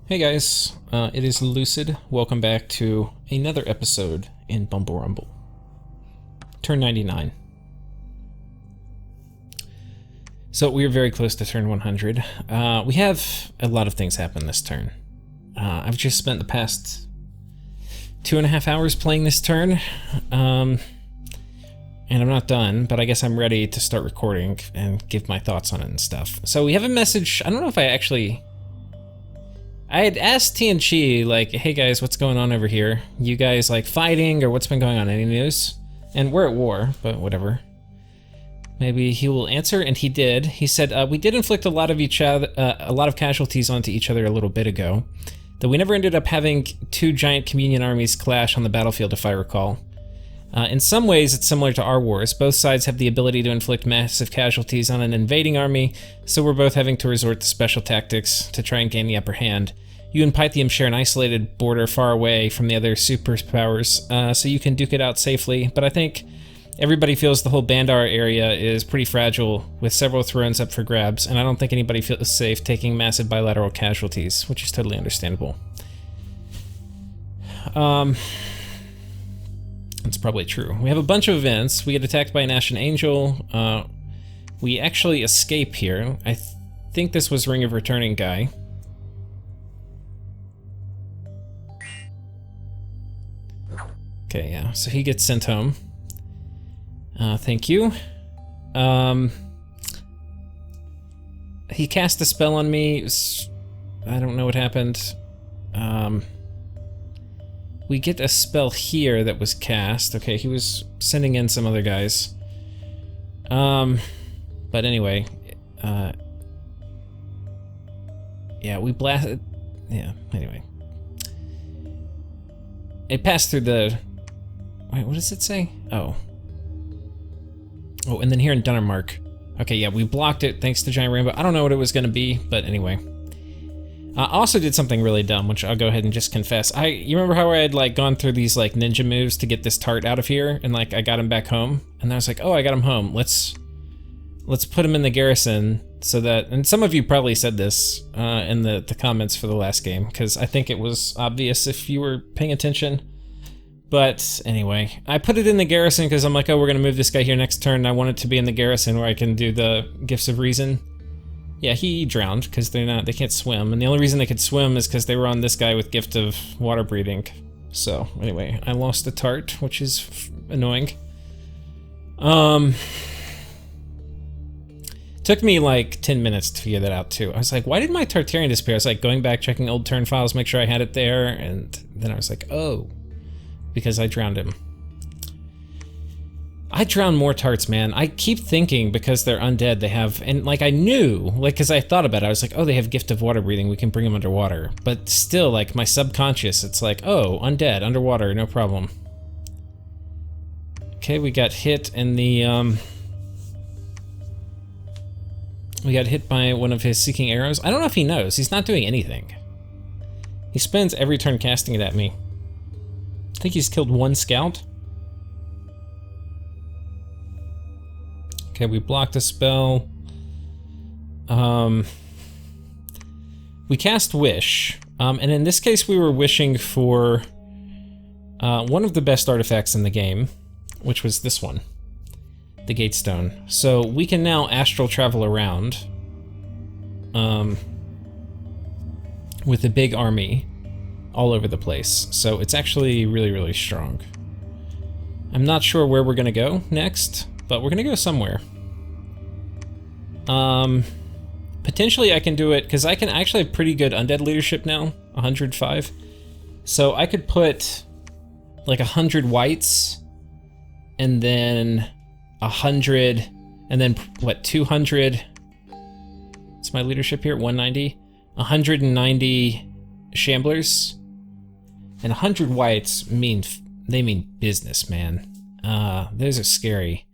Hey guys, it is Lucid. Welcome back to another episode in Bumble Rumble. Turn 99. So we are very close to turn 100. We have a lot of things happen this turn. I've just spent the past 2.5 hours playing this turn, and I'm not done, but I guess I'm ready to start recording and give my thoughts on it and stuff. So we have a message. I don't know if I had asked TNG, like, hey guys, what's going on over here? You guys, like, fighting, or what's been going on? Any news? And we're at war, but whatever. Maybe he will answer, and he did. He said, we did inflict a lot of casualties onto each other a little bit ago, though we never ended up having two giant communion armies clash on the battlefield, if I recall. In some ways, it's similar to our wars. Both sides have the ability to inflict massive casualties on an invading army, so we're both having to resort to special tactics to try and gain the upper hand. You and Pythium share an isolated border far away from the other superpowers, so you can duke it out safely, but I think everybody feels the whole Bandar area is pretty fragile, with several thrones up for grabs, and I don't think anybody feels safe taking massive bilateral casualties, which is totally understandable. That's probably true. We have a bunch of events. We get attacked by an Ashen Angel. We actually escape here. I think this was Ring of Returning guy. Okay, yeah, so he gets sent home. Thank you. He cast a spell on me. I don't know what happened. We get a spell here that was cast. Okay, he was sending in some other guys. But anyway, yeah, we blasted. Yeah, anyway. It passed through the. Wait, what does it say? Oh. Oh, and then here in Dunnermark. Okay, yeah, we blocked it thanks to Giant Rainbow. I don't know what it was going to be, but anyway. I also did something really dumb, which I'll go ahead and just confess. You remember how I had like gone through these like ninja moves to get this tart out of here, and like I got him back home, and I was like, oh, I got him home. Let's put him in the garrison so that. And some of you probably said this in the comments for the last game, because I think it was obvious if you were paying attention. But anyway, I put it in the garrison because I'm like, oh, we're gonna move this guy here next turn. And I want it to be in the garrison where I can do the Gifts of Reason. Yeah, he drowned because they can't swim, and the only reason they could swim is because they were on this guy with Gift of Water Breathing. So anyway, I lost a tart, which is annoying. Took me like 10 minutes to figure that out too. I was like, why did my Tartarian disappear? I was like going back, checking old turn files, make sure I had it there, and then I was like, oh, because I drowned him. I drown more tarts, man. I keep thinking because they're undead they have, and like I knew, like because I thought about it, I was like, oh, they have Gift of Water Breathing, we can bring them underwater. But still, like my subconscious, it's like, oh, undead, underwater, no problem. Okay, we got hit in the, we got hit by one of his Seeking Arrows. I don't know if he knows, he's not doing anything. He spends every turn casting it at me. I think he's killed one scout. Okay, we blocked a spell. We cast Wish, and in this case we were wishing for one of the best artifacts in the game, which was this one, the Gatestone. So we can now astral travel around with a big army all over the place. So it's actually really, really strong. I'm not sure where we're gonna go next, but we're gonna go somewhere. Potentially I can do it, because I can actually have pretty good undead leadership now, 105. So I could put like 100 whites, and then 100, and then what, 200? What's my leadership here, 190? 190 shamblers, and 100 whites they mean business, man. Those are scary.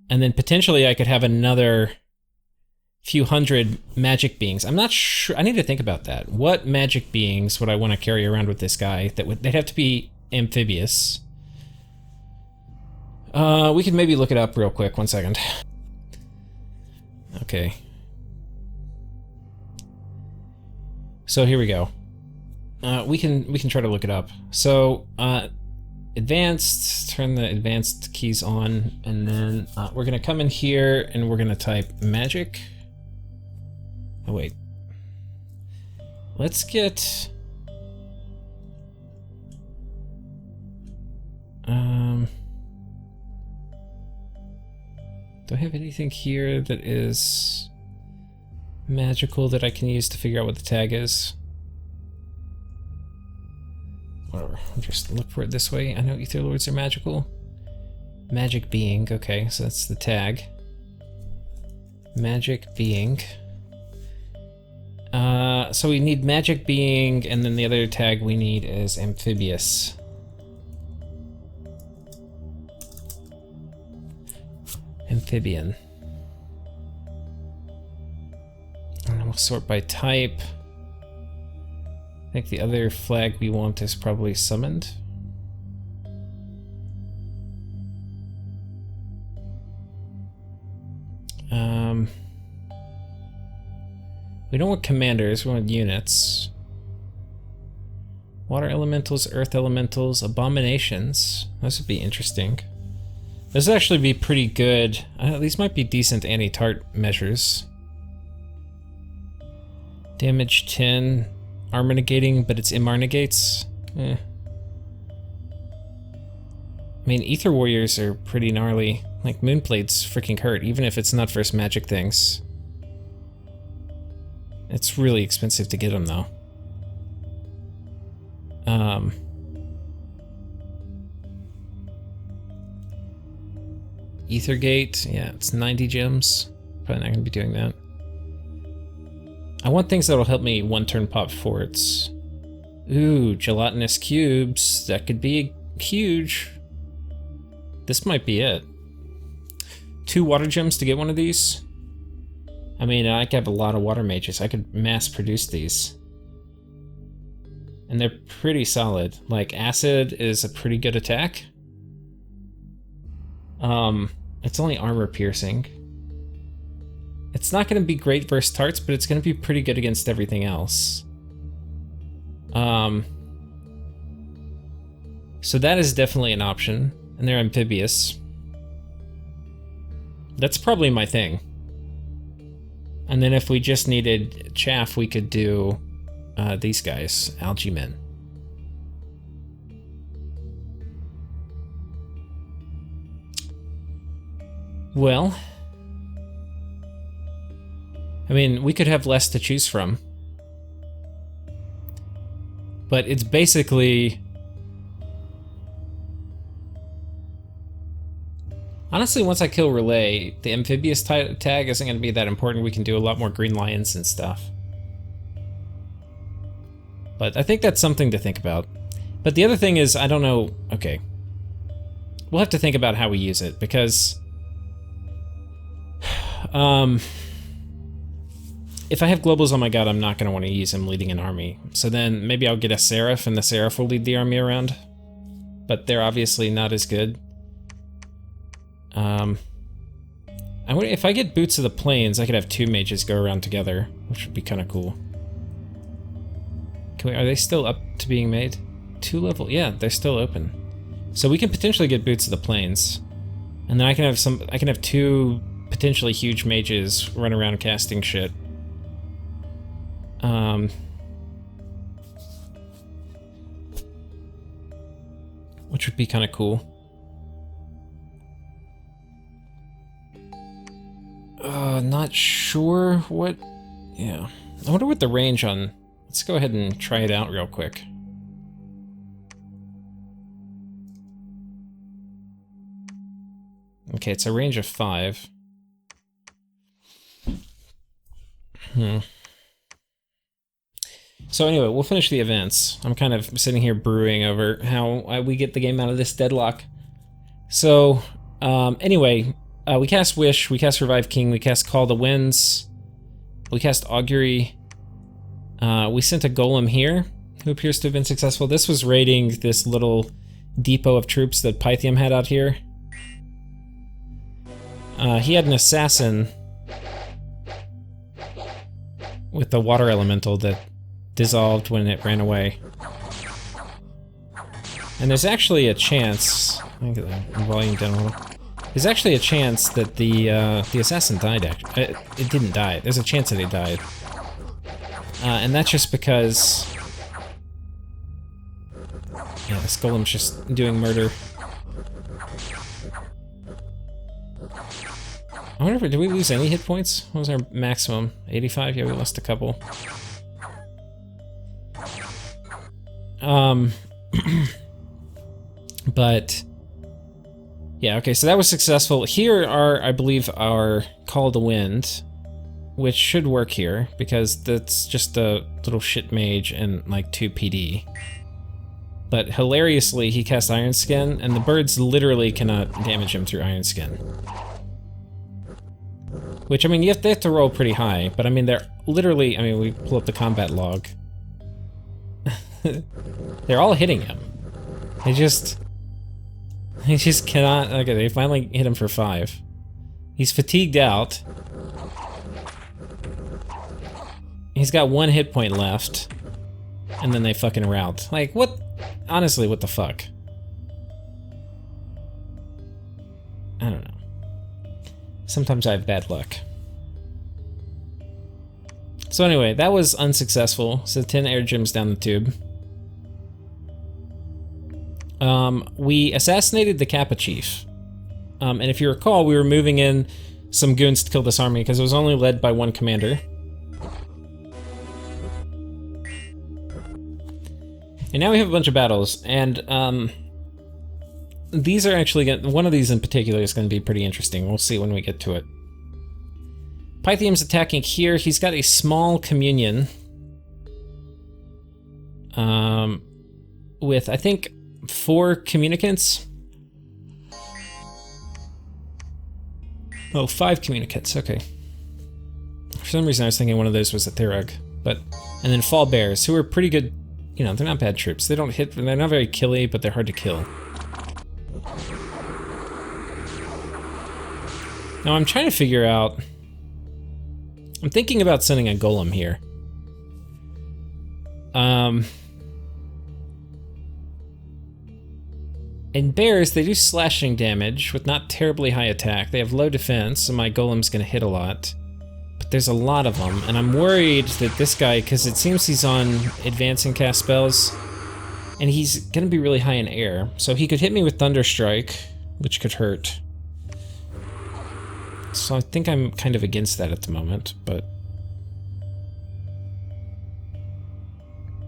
And then potentially I could have another few hundred magic beings. I'm not sure, I need to think about that. What magic beings would I want to carry around with this guy? They'd have to be amphibious. We could maybe look it up real quick, 1 second. Okay. So here we go. We can try to look it up. So, advanced, turn the advanced keys on, and then we're gonna come in here and we're gonna type magic. Oh wait. Let's get... do I have anything here that is magical that I can use to figure out what the tag is? Whatever, I'll just look for it this way. I know Ether Lords are magical. Magic being, okay, so that's the tag. Magic being. So we need magic being, and then the other tag we need is amphibious. Amphibian. And we'll sort by type. I think the other flag we want is probably summoned. We don't want commanders, we want units. Water elementals, earth elementals, abominations. Those would be interesting. This would actually be pretty good. These might be decent anti-tart measures. Damage 10, armor negating, but it's MR negates. I mean, Ether Warriors are pretty gnarly. Like, Moonplate's freaking hurt, even if it's not first magic things. It's really expensive to get them, though. Ethergate, yeah, it's 90 gems. Probably not gonna be doing that. I want things that'll help me one turn pop forts. Ooh, gelatinous cubes. That could be huge. This might be it. 2 water gems to get one of these? I mean, I could have a lot of water mages. I could mass produce these. And they're pretty solid. Like, acid is a pretty good attack. It's only armor piercing. It's not going to be great versus tarts, but it's going to be pretty good against everything else. So that is definitely an option. And they're amphibious. That's probably my thing. And then if we just needed chaff, we could do these guys, algae men. Well, I mean, we could have less to choose from. But it's basically... Honestly, once I kill Relay, the amphibious tag isn't going to be that important. We can do a lot more green lions and stuff. But I think that's something to think about. But the other thing is, I don't know... Okay. We'll have to think about how we use it, because... if I have globals on my god, I'm not going to want to use him leading an army. So then maybe I'll get a Seraph, and the Seraph will lead the army around. But they're obviously not as good. I wonder if I get Boots of the Plains, I could have 2 mages go around together, which would be kind of cool. Are they still up to being made? 2 level? Yeah, they're still open. So we can potentially get Boots of the Plains, and then I can have 2 potentially huge mages run around casting shit. Which would be kind of cool. Not sure what... Yeah. I wonder what the range on... Let's go ahead and try it out real quick. Okay, it's a range of 5. So anyway, we'll finish the events. I'm kind of sitting here brewing over how we get the game out of this deadlock. So, anyway... we cast Wish, we cast Revive King, we cast Call the Winds, we cast Augury. We sent a Golem here, who appears to have been successful. This was raiding this little depot of troops that Pythium had out here. He had an Assassin with the Water Elemental that dissolved when it ran away. And there's actually a chance... I think the volume down a little. There's actually a chance that the assassin died. It didn't die. There's a chance that he died. And that's just because... Yeah, this golem's just doing murder. I wonder if... Did we lose any hit points? What was our maximum? 85? Yeah, we lost a couple. But... Yeah, okay, so that was successful. Here are, I believe, our Call to Wind, which should work here, because that's just a little shit mage and, like, 2 PD. But hilariously, he casts Iron Skin, and the birds literally cannot damage him through Iron Skin. Which, I mean, they have to roll pretty high, but I mean, they're literally, I mean, we pull up the combat log. They're all hitting him. They just cannot, okay, they finally hit him for 5. He's fatigued out. He's got 1 hit point left. And then they fucking rout. Like, what? Honestly, what the fuck? I don't know. Sometimes I have bad luck. So anyway, that was unsuccessful. So 10 air gems down the tube. We assassinated the Kappa Chief. And if you recall, we were moving in some goons to kill this army because it was only led by 1 commander. And now we have a bunch of battles, and these are actually one of these in particular is going to be pretty interesting. We'll see when we get to it. Pythium's attacking here. He's got a small communion with, I think, 4 communicants. Oh, 5 communicants, okay. For some reason I was thinking one of those was a Thurug, but... And then Fall Bears, who are pretty good, you know, they're not bad troops. They don't hit, they're not very killy, but they're hard to kill. Now I'm trying to figure out... I'm thinking about sending a golem here. In bears, they do slashing damage with not terribly high attack. They have low defense, so my golem's gonna hit a lot. But there's a lot of them, and I'm worried that this guy, because it seems he's on advance and cast spells, and he's gonna be really high in air. So he could hit me with Thunder Strike, which could hurt. So I think I'm kind of against that at the moment, but...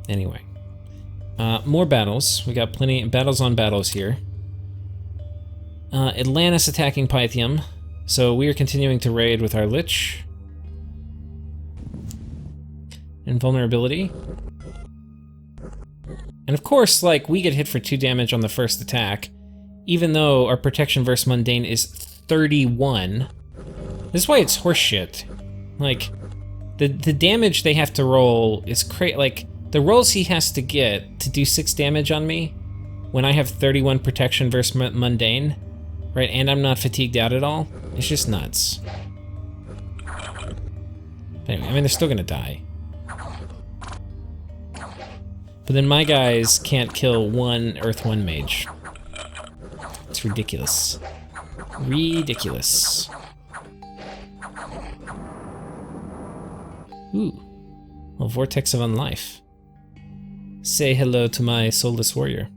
Anyway. More battles. We got plenty battles on battles here. Atlantis attacking Pythium. So we are continuing to raid with our Lich. Invulnerability. And of course, like, we get hit for 2 damage on the first attack, even though our protection versus mundane is 31. This is why it's horseshit. Like, the damage they have to roll is crazy. Like, the rolls he has to get to do 6 damage on me when I have 31 protection versus mundane, right, and I'm not fatigued out at all, it's just nuts. But anyway, I mean, they're still gonna die. But then my guys can't kill 1 Earth 1 mage. It's ridiculous. Ridiculous. Ooh. A Vortex of Unlife. Say hello to my soulless warrior.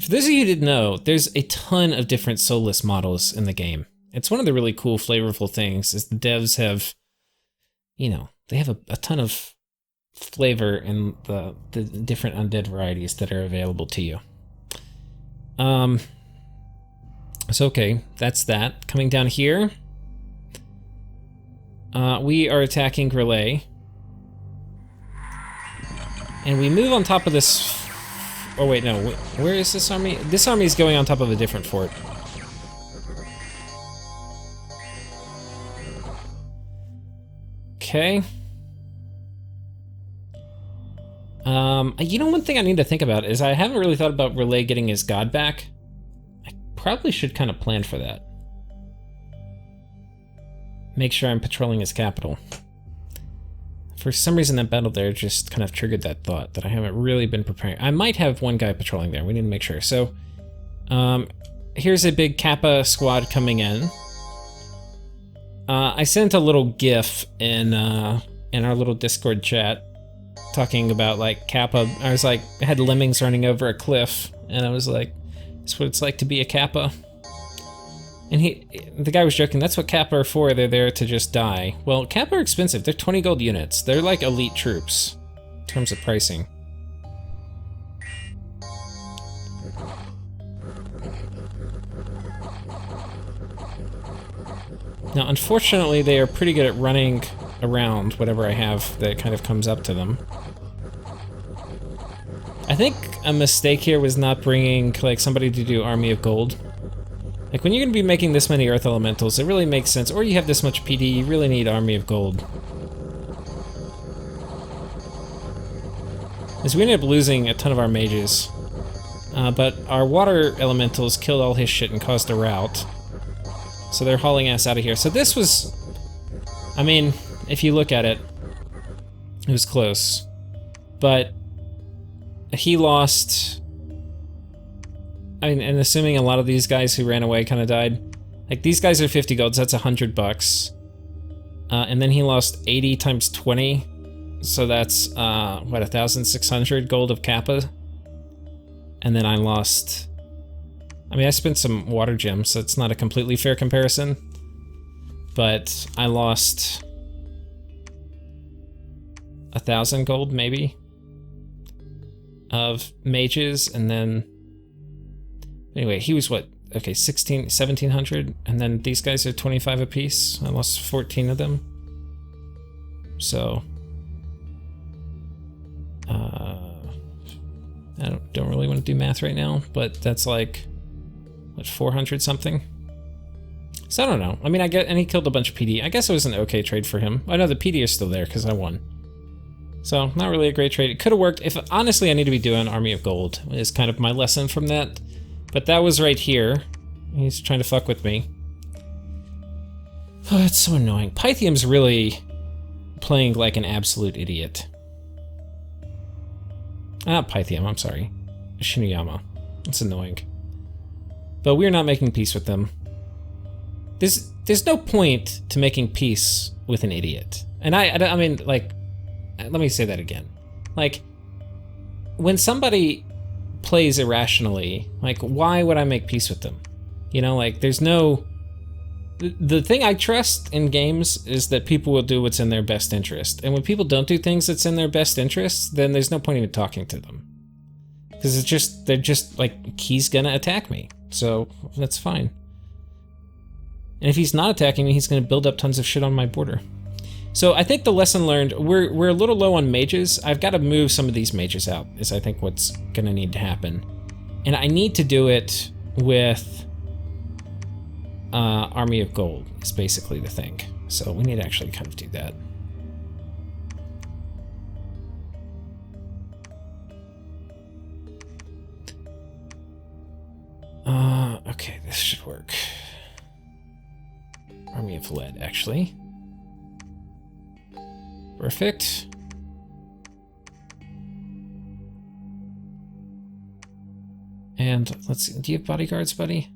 For those of you who didn't know, there's a ton of different soulless models in the game. It's one of the really cool, flavorful things, is the devs have, you know, they have a ton of flavor in the different undead varieties that are available to you. So okay, that's that. Coming down here, we are attacking Relay. And we move on top of this... Oh wait, no, where is this army? This army is going on top of a different fort. Okay. You know, one thing I need to think about is I haven't really thought about Relay getting his god back. I probably should kind of plan for that. Make sure I'm patrolling his capital. For some reason, that battle there just kind of triggered that thought that I haven't really been preparing. I might have one guy patrolling there. We need to make sure. So, here's a big Kappa squad coming in. I sent a little GIF in our little Discord chat talking about like Kappa. I was like, I had lemmings running over a cliff, and I was like, "That's what it's like to be a Kappa." And the guy was joking. That's what Kappa are for. They're there to just die. Well, Kappa are expensive. They're 20 gold units. They're like elite troops in terms of pricing. Now, unfortunately, they are pretty good at running around whatever I have that kind of comes up to them. I think a mistake here was not bringing, like, somebody to do Army of Gold. Like, when you're going to be making this many Earth Elementals, it really makes sense. Or you have this much PD, you really need Army of Gold. As we ended up losing a ton of our mages. But our Water Elementals killed all his shit and caused a rout. So they're hauling ass out of here. So this was... I mean, if you look at it, it was close. But he lost... I mean, and assuming a lot of these guys who ran away kind of died. Like, these guys are 50 golds, that's 100 bucks. And then he lost 80 times 20. So that's, what, 1,600 gold of Kappa? And then I lost... I mean, I spent some water gems, so it's not a completely fair comparison. But I lost 1,000 gold, maybe, of mages, and then... Anyway, he was what? Okay, 1,700, and then these guys are 25 apiece. I lost 14 of them. So... I don't really want to do math right now, but that's like... what, 400 something? So I don't know. I mean, and he killed a bunch of PD. I guess it was an okay trade for him. I know the PD is still there because I won. So not really a great trade. It could have worked. If honestly, I need to be doing Army of Gold is kind of my lesson from that. But that was right here. He's trying to fuck with me. Oh, that's so annoying. Pythium's really playing like an absolute idiot. Not Pythium, I'm sorry. Shinuyama. It's annoying. But we're not making peace with them. There's no point to making peace with an idiot. And I mean, like, let me say that again. Like, when somebody plays irrationally, like, why would I make peace with them? You know, like, there's no... The thing I trust in games is that people will do what's in their best interest. And when people don't do things that's in their best interest, then there's no point even talking to them. Because they're just like, he's gonna attack me. So, that's fine. And if he's not attacking me, he's gonna build up tons of shit on my border. So I think the lesson learned, we're a little low on mages. I've got to move some of these mages out, is I think what's gonna need to happen. And I need to do it with Army of Gold, is basically the thing. So we need to actually kind of do that. Okay, this should work. Army of Lead, actually. Perfect. And let's see, do you have bodyguards, buddy?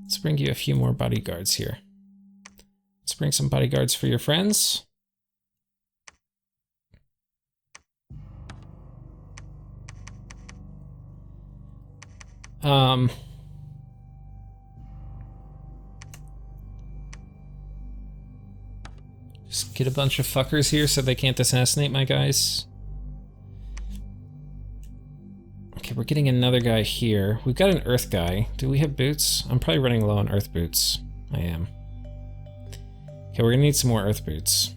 Let's bring you a few more bodyguards here. Let's bring some bodyguards for your friends. Just get a bunch of fuckers here so they can't assassinate my guys. Okay, we're getting another guy here. We've got an earth guy. Do we have boots? I'm probably running low on earth boots. I am. Okay, we're gonna need some more earth boots.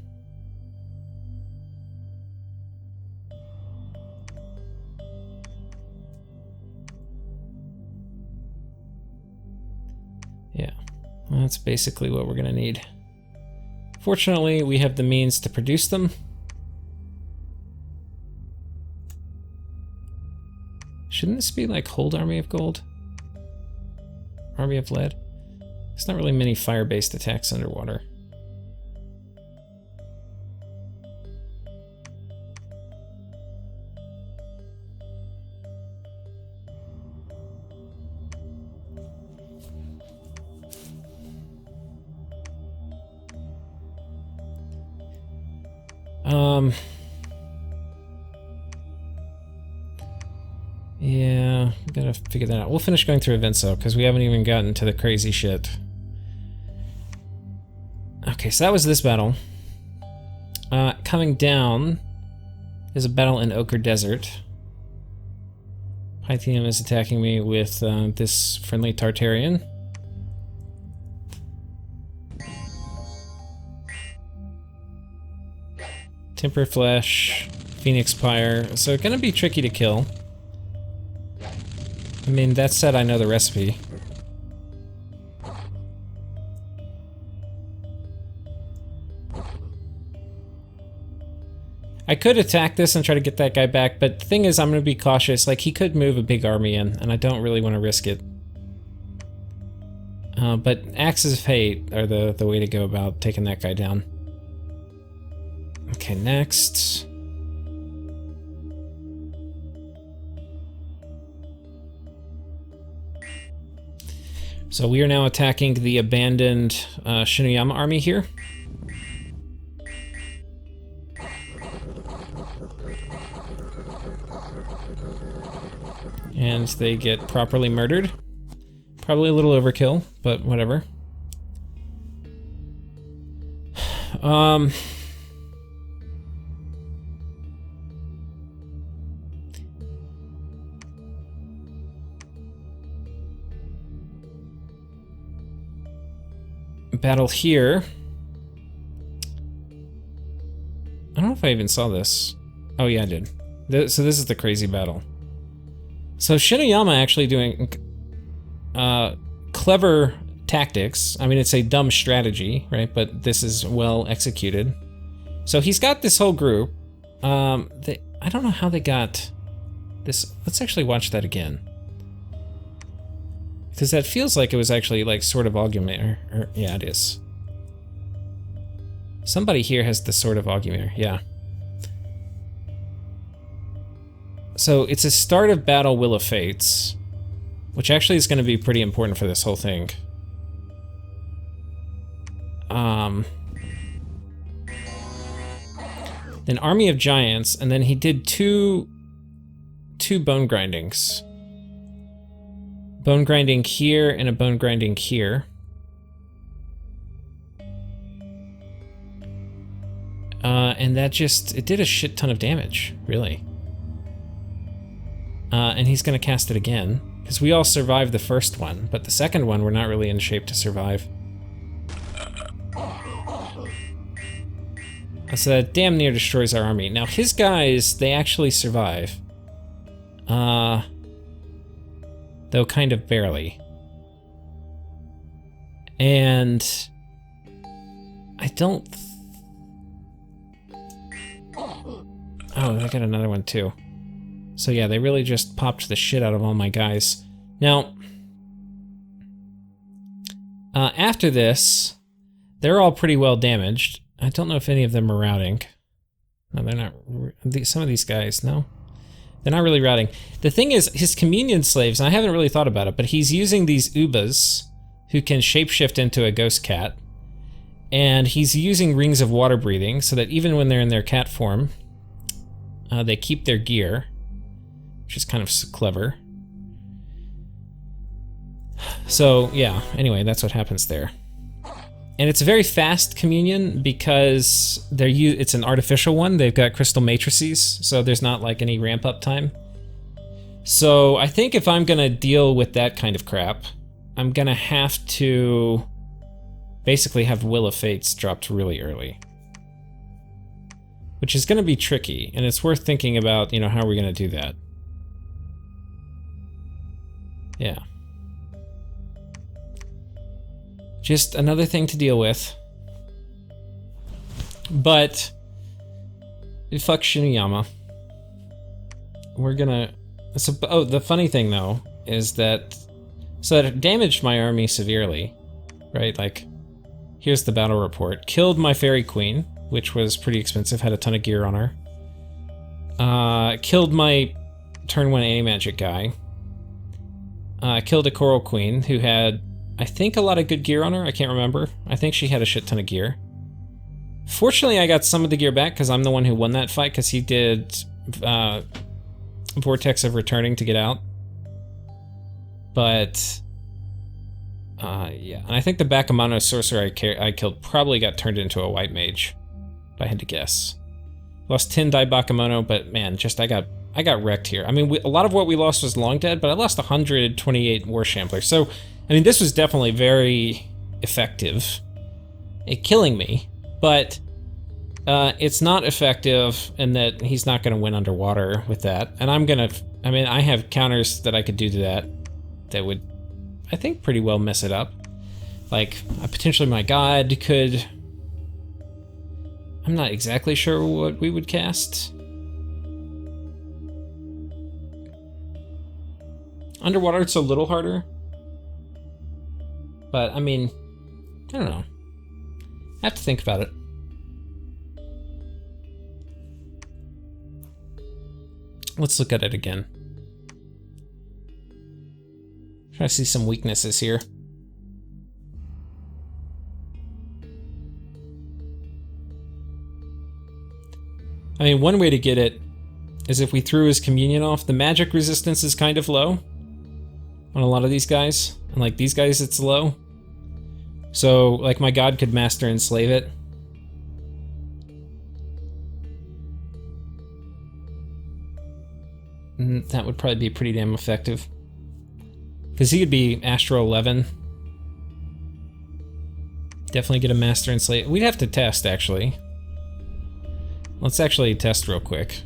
Yeah, that's basically what we're gonna need. Fortunately, we have the means to produce them. Shouldn't this be like hold Army of Gold? Army of Lead? There's not really many fire-based attacks underwater. Yeah, gotta figure that out. We'll finish going through events though, because we haven't even gotten to the crazy shit. Okay, so that was this battle. Coming down is a battle in Ochre Desert. Pythium is attacking me with this friendly Tartarian. Temper Flesh, Phoenix Pyre, so gonna be tricky to kill. I mean, that said, I know the recipe. I could attack this and try to get that guy back, but the thing is, I'm gonna be cautious. Like, he could move a big army in, and I don't really want to risk it. But Axes of Hate are the way to go about taking that guy down. Okay, next. So we are now attacking the abandoned Shinuyama army here. And they get properly murdered. Probably a little overkill, but whatever. Battle here. I don't know if I even saw this. Oh yeah, I did. So this is the crazy battle. So Shinuyama actually doing clever tactics. I mean, it's a dumb strategy, right? But this is well executed. So he's got this whole group. I don't know how they got this. Let's actually watch that again. Because that feels like it was actually like Sword of Augumir. Yeah, it is. Somebody here has the Sword of Augumir, yeah. So it's a start of battle Will of Fates, which actually is going to be pretty important for this whole thing. Then Army of Giants, and then he did two bone grindings. Bone grinding here and a bone grinding here. And that just, it did a shit ton of damage, really. And he's gonna cast it again, because we all survived the first one, but the second one we're not really in shape to survive. So that damn near destroys our army. Now his guys, they actually survive. Though kind of barely. And I don't... Oh, I got another one too. So yeah, they really just popped the shit out of all my guys. Now, after this, they're all pretty well damaged. I don't know if any of them are routing. No, they're not. Some of these guys, no. They're not really routing. The thing is, his communion slaves, and I haven't really thought about it, but he's using these Ubas who can shapeshift into a ghost cat. And he's using rings of water breathing so that even when they're in their cat form, they keep their gear, which is kind of clever. So, yeah, anyway, that's what happens there. And it's a very fast communion because it's an artificial one. They've got crystal matrices, so there's not like any ramp up time. So I think if I'm gonna deal with that kind of crap, I'm gonna have to basically have Will of Fates dropped really early. Which is gonna be tricky, and it's worth thinking about, you know, how we're gonna do that. Yeah. Just another thing to deal with. But fuck Shinuyama. We're gonna... So, oh, the funny thing though is that... So that damaged my army severely, right? Like, here's the battle report. Killed my Fairy Queen, which was pretty expensive, had a ton of gear on her. Killed my turn 1 anti-magic guy. Killed a Coral Queen who had, I think, a lot of good gear on her. I can't remember. I think she had a shit ton of gear. Fortunately, I got some of the gear back because I'm the one who won that fight, because he did Vortex of Returning to get out. But yeah, and I think the Bakemono sorcerer I killed probably got turned into a white mage, if I had to guess. Lost 10 die Bakemono, but man, just I got wrecked here. I mean, a lot of what we lost was long dead, but I lost 128 war shamblers. So, I mean, this was definitely very effective at killing me, but it's not effective in that he's not going to win underwater with that. And I mean, I have counters that I could do to that would, I think, pretty well mess it up. Like, potentially my god could... I'm not exactly sure what we would cast. Underwater, it's a little harder. But, I mean, I don't know. I have to think about it. Let's look at it again. Try to see some weaknesses here. I mean, one way to get it is if we threw his communion off. The magic resistance is kind of low on a lot of these guys. And like these guys, it's low. So, like, my god could master enslave it. And that would probably be pretty damn effective. Because he could be Astro 11. Definitely get a master enslave. We'd have to test, actually. Let's actually test real quick.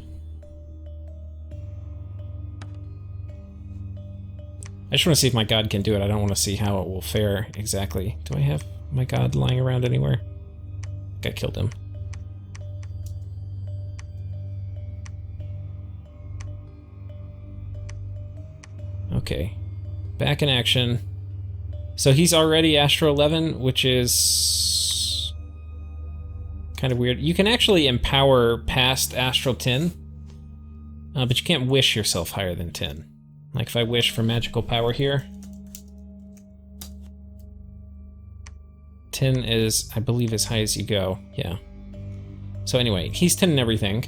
I just want to see if my god can do it. I don't want to see how it will fare exactly. Do I have my god lying around anywhere? I think I killed him. Okay. Back in action. So he's already Astro 11, which is kind of weird. You can actually empower past Astral 10, but you can't wish yourself higher than 10. Like if I wish for magical power here, 10 is, I believe, as high as you go. Yeah. So anyway, he's 10 in everything.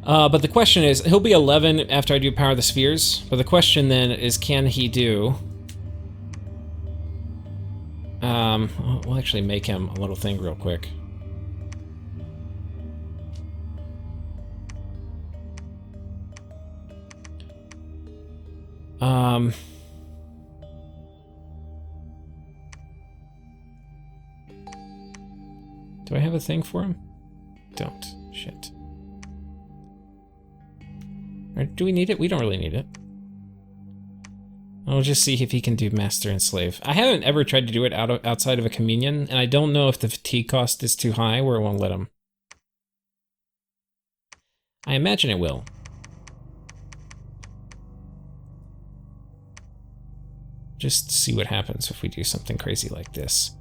But the question is, he'll be 11 after I do Power of the Spheres. But the question then is, can he do... we'll actually make him a little thing real quick. Do I have a thing for him? Don't. Shit. Or do we need it? We don't really need it. I'll just see if he can do Master and Slave. I haven't ever tried to do it outside of a Communion, and I don't know if the fatigue cost is too high where it won't let him. I imagine it will. Just see what happens if we do something crazy like this.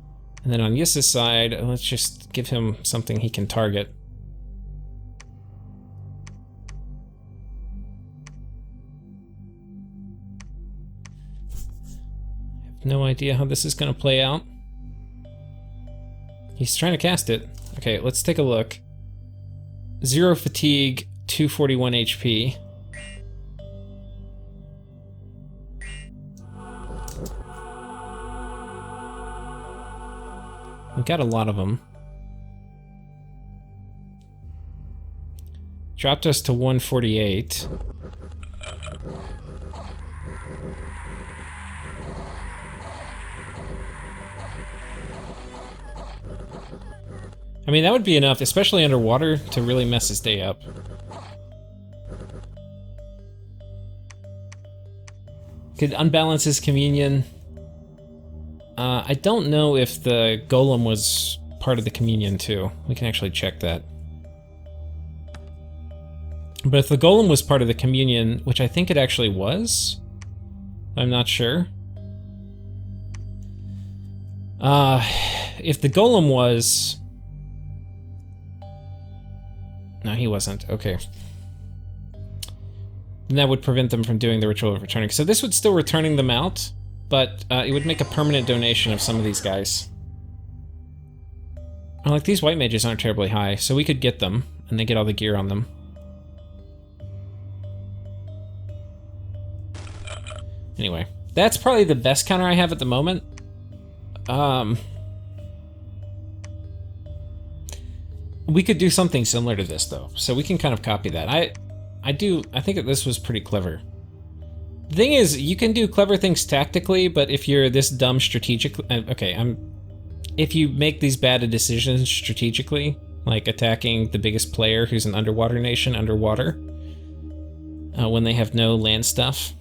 And then on Yis's side, let's just give him something he can target. I have no idea how this is going to play out. He's trying to cast it. Okay, let's take a look. 0 fatigue, 241 HP. We got a lot of them. Dropped us to 148. I mean, that would be enough, especially underwater, to really mess his day up. Could unbalance his Communion. I don't know if the Golem was part of the Communion too. We can actually check that. But if the Golem was part of the Communion, which I think it actually was, I'm not sure. If the Golem was... No, he wasn't. Okay. Then that would prevent them from doing the Ritual of Returning. So this would still returning them out, but it would make a permanent donation of some of these guys. Like, these white mages aren't terribly high, so we could get them, and they get all the gear on them. Anyway, that's probably the best counter I have at the moment. We could do something similar to this, though, so we can kind of copy that. I think that this was pretty clever. The thing is, you can do clever things tactically, but if you're this dumb strategically... If you make these bad decisions strategically, like attacking the biggest player who's an underwater nation underwater, when they have no land stuff,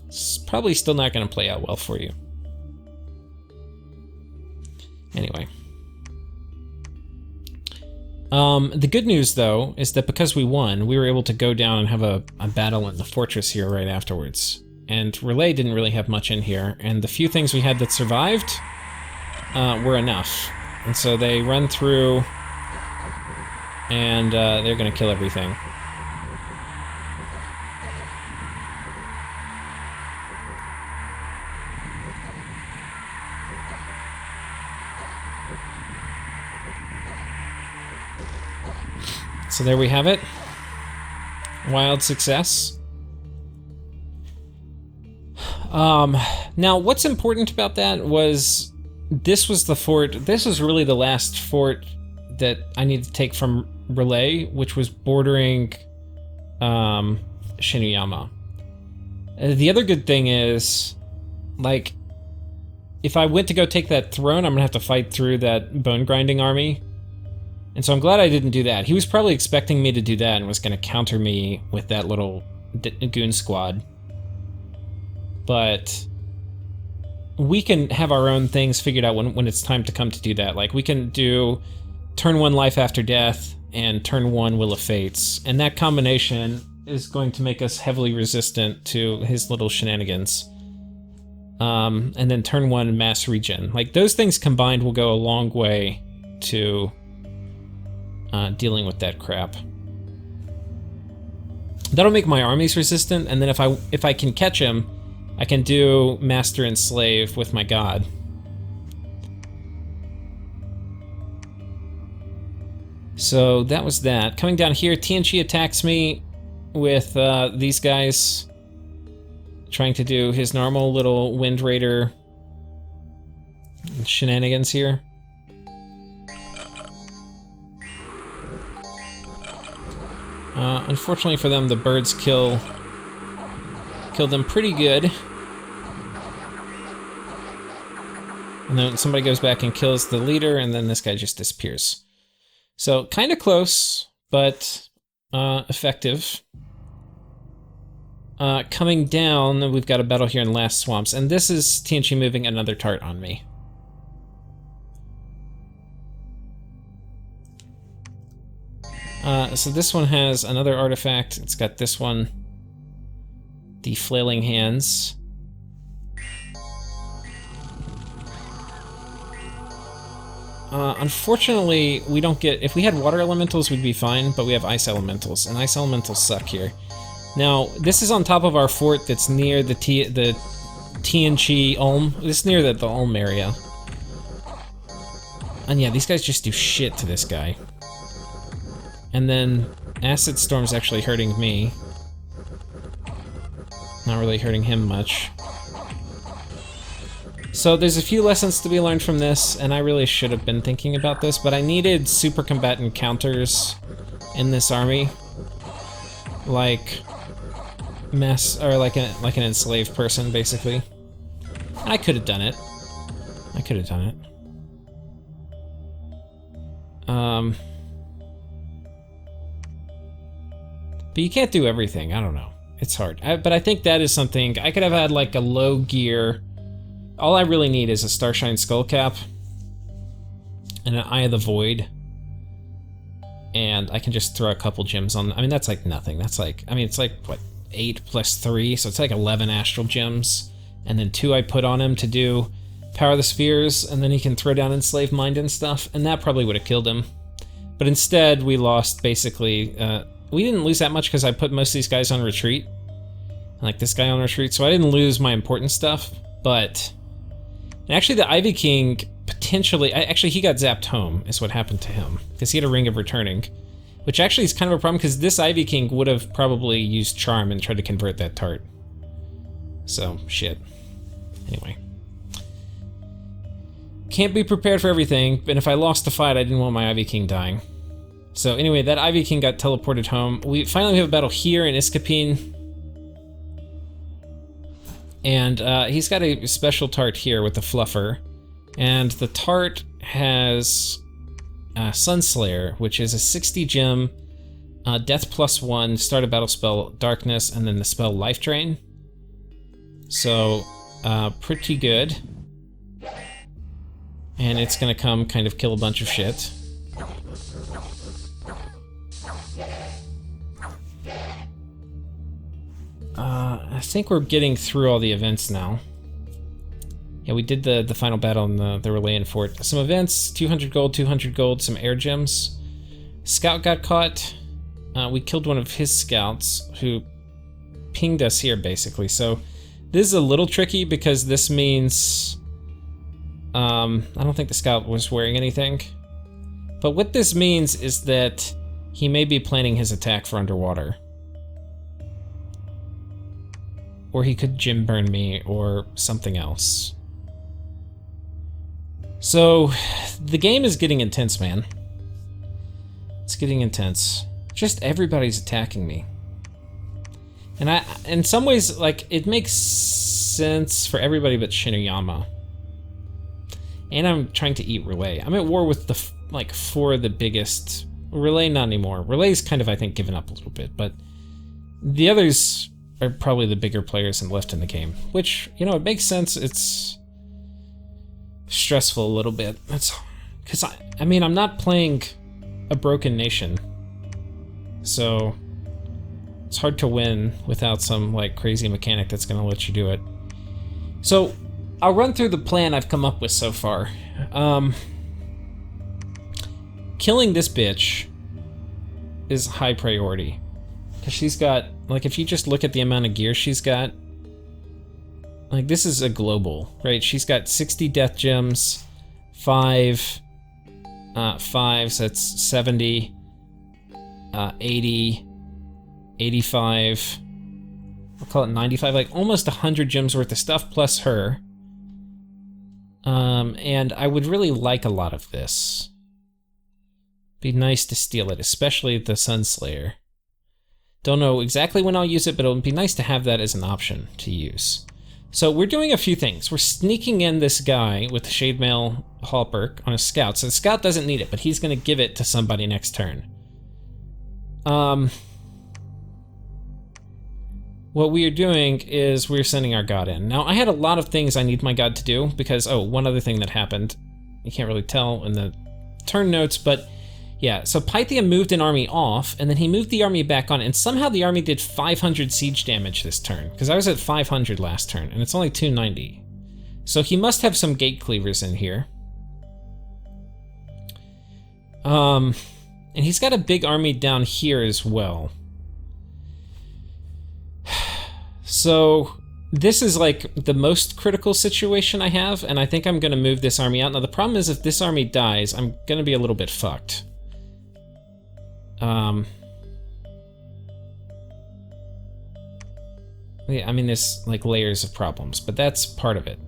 it's probably still not going to play out well for you. Anyway. The good news, though, is that because we won, we were able to go down and have a battle in the fortress here right afterwards. And Relay didn't really have much in here, and the few things we had that survived were enough. And so they run through, and they're gonna kill everything. So there we have it. Wild success. Now, what's important about that was this was the fort. This was really the last fort that I needed to take from Relay, which was bordering Shinuyama. The other good thing is, like, if I went to go take that throne, I'm gonna have to fight through that bone grinding army. And so I'm glad I didn't do that. He was probably expecting me to do that and was going to counter me with that little goon squad. But we can have our own things figured out when it's time to come to do that. Like, we can do turn 1 Life After Death and turn 1 Will of Fates. And that combination is going to make us heavily resistant to his little shenanigans. And then turn 1 Mass Regen. Like, those things combined will go a long way to... dealing with that crap. That'll make my armies resistant, and then if I can catch him, I can do Master and Slave with my god. So that was that. Coming down here, Tianchi attacks me with these guys trying to do his normal little Wind Raider shenanigans here. Unfortunately for them, the birds kill them pretty good. And then somebody goes back and kills the leader, and then this guy just disappears. So, kind of close, but effective. Coming down, we've got a battle here in Last Swamps, and this is Tianchi moving another tart on me. So this one has another artifact. It's got this one, the Flailing Hands. Unfortunately, we don't get... If we had water elementals, we'd be fine, but we have ice elementals, and ice elementals suck here. Now, this is on top of our fort that's near the Tianchi Ulm. This is near the Ulm area. And yeah, these guys just do shit to this guy. And then Acid Storm's actually hurting me. Not really hurting him much. So there's a few lessons to be learned from this, and I really should have been thinking about this, but I needed super combatant counters in this army. Like like an enslaved person, basically. I could have done it. But you can't do everything. I don't know. It's hard. But I think that is something... I could have had, like, a low gear... All I really need is a Starshine Skullcap and an Eye of the Void. And I can just throw a couple gems on... I mean, that's, like, nothing. That's, like... I mean, it's, like, what? 8 plus 3, so it's, like, 11 Astral Gems. And then 2 I put on him to do Power of the Spheres, and then he can throw down Enslaved Mind and stuff. And that probably would have killed him. But instead, we lost, basically... we didn't lose that much because I put most of these guys on retreat. Like this guy on retreat, so I didn't lose my important stuff, but... And actually the Ivy King potentially... Actually, he got zapped home, is what happened to him. Because he had a Ring of Returning. Which actually is kind of a problem, because this Ivy King would have probably used Charm and tried to convert that tart. So, shit. Anyway. Can't be prepared for everything, and if I lost the fight, I didn't want my Ivy King dying. So anyway, that Ivy King got teleported home. We finally have a battle here in Iskapine. And he's got a special tart here with the Fluffer. And the tart has Sunslayer, which is a 60 gem, Death +1, start a battle spell, Darkness, and then the spell Life Drain. So, pretty good. And it's gonna come kind of kill a bunch of shit. I think we're getting through all the events now. Yeah, we did the final battle in the Relayan Fort. Some events, 200 gold, some air gems. Scout got caught. We killed one of his scouts who pinged us here, basically. So this is a little tricky because this means... I don't think the scout was wearing anything. But what this means is that he may be planning his attack for underwater. Or he could gym burn me, or something else. So, the game is getting intense, man. It's getting intense. Just everybody's attacking me. And in some ways, like, it makes sense for everybody but Shinoyama. And I'm trying to eat Relay. I'm at war with the, like, 4 of the biggest... Relay, not anymore. Relay's kind of, I think, given up a little bit, but... The others are probably the bigger players and left in the game. Which, you know, it makes sense. It's... stressful a little bit. That's... Because, I mean, I'm not playing a broken nation. So... It's hard to win without some, like, crazy mechanic that's gonna let you do it. So... I'll run through the plan I've come up with so far. Killing this bitch is high priority. Because she's got, like, if you just look at the amount of gear she's got, like, this is a global, right? She's got 60 death gems, 5, so that's 70, 80, 85, I'll call it 95, like, almost 100 gems worth of stuff plus her. And I would really like a lot of this. Be nice to steal it, especially the Sunslayer. Don't know exactly when I'll use it, but it'll be nice to have that as an option to use. So we're doing a few things. We're sneaking in this guy with the Shade Mail Hall perk on a scout. So the scout doesn't need it, but he's going to give it to somebody next turn. What we are doing is we're sending our god in. Now, I had a lot of things I need my god to do because, oh, one other thing that happened. You can't really tell in the turn notes, but yeah. So Pythium moved an army off, and then he moved the army back on, and somehow the army did 500 siege damage this turn, because I was at 500 last turn, and it's only 290. So he must have some gate cleavers in here. And he's got a big army down here as well. So this is like the most critical situation I have, and I think I'm going to move this army out. Now the problem is if this army dies, I'm going to be a little bit fucked. Yeah, I mean, there's like layers of problems, but that's part of it.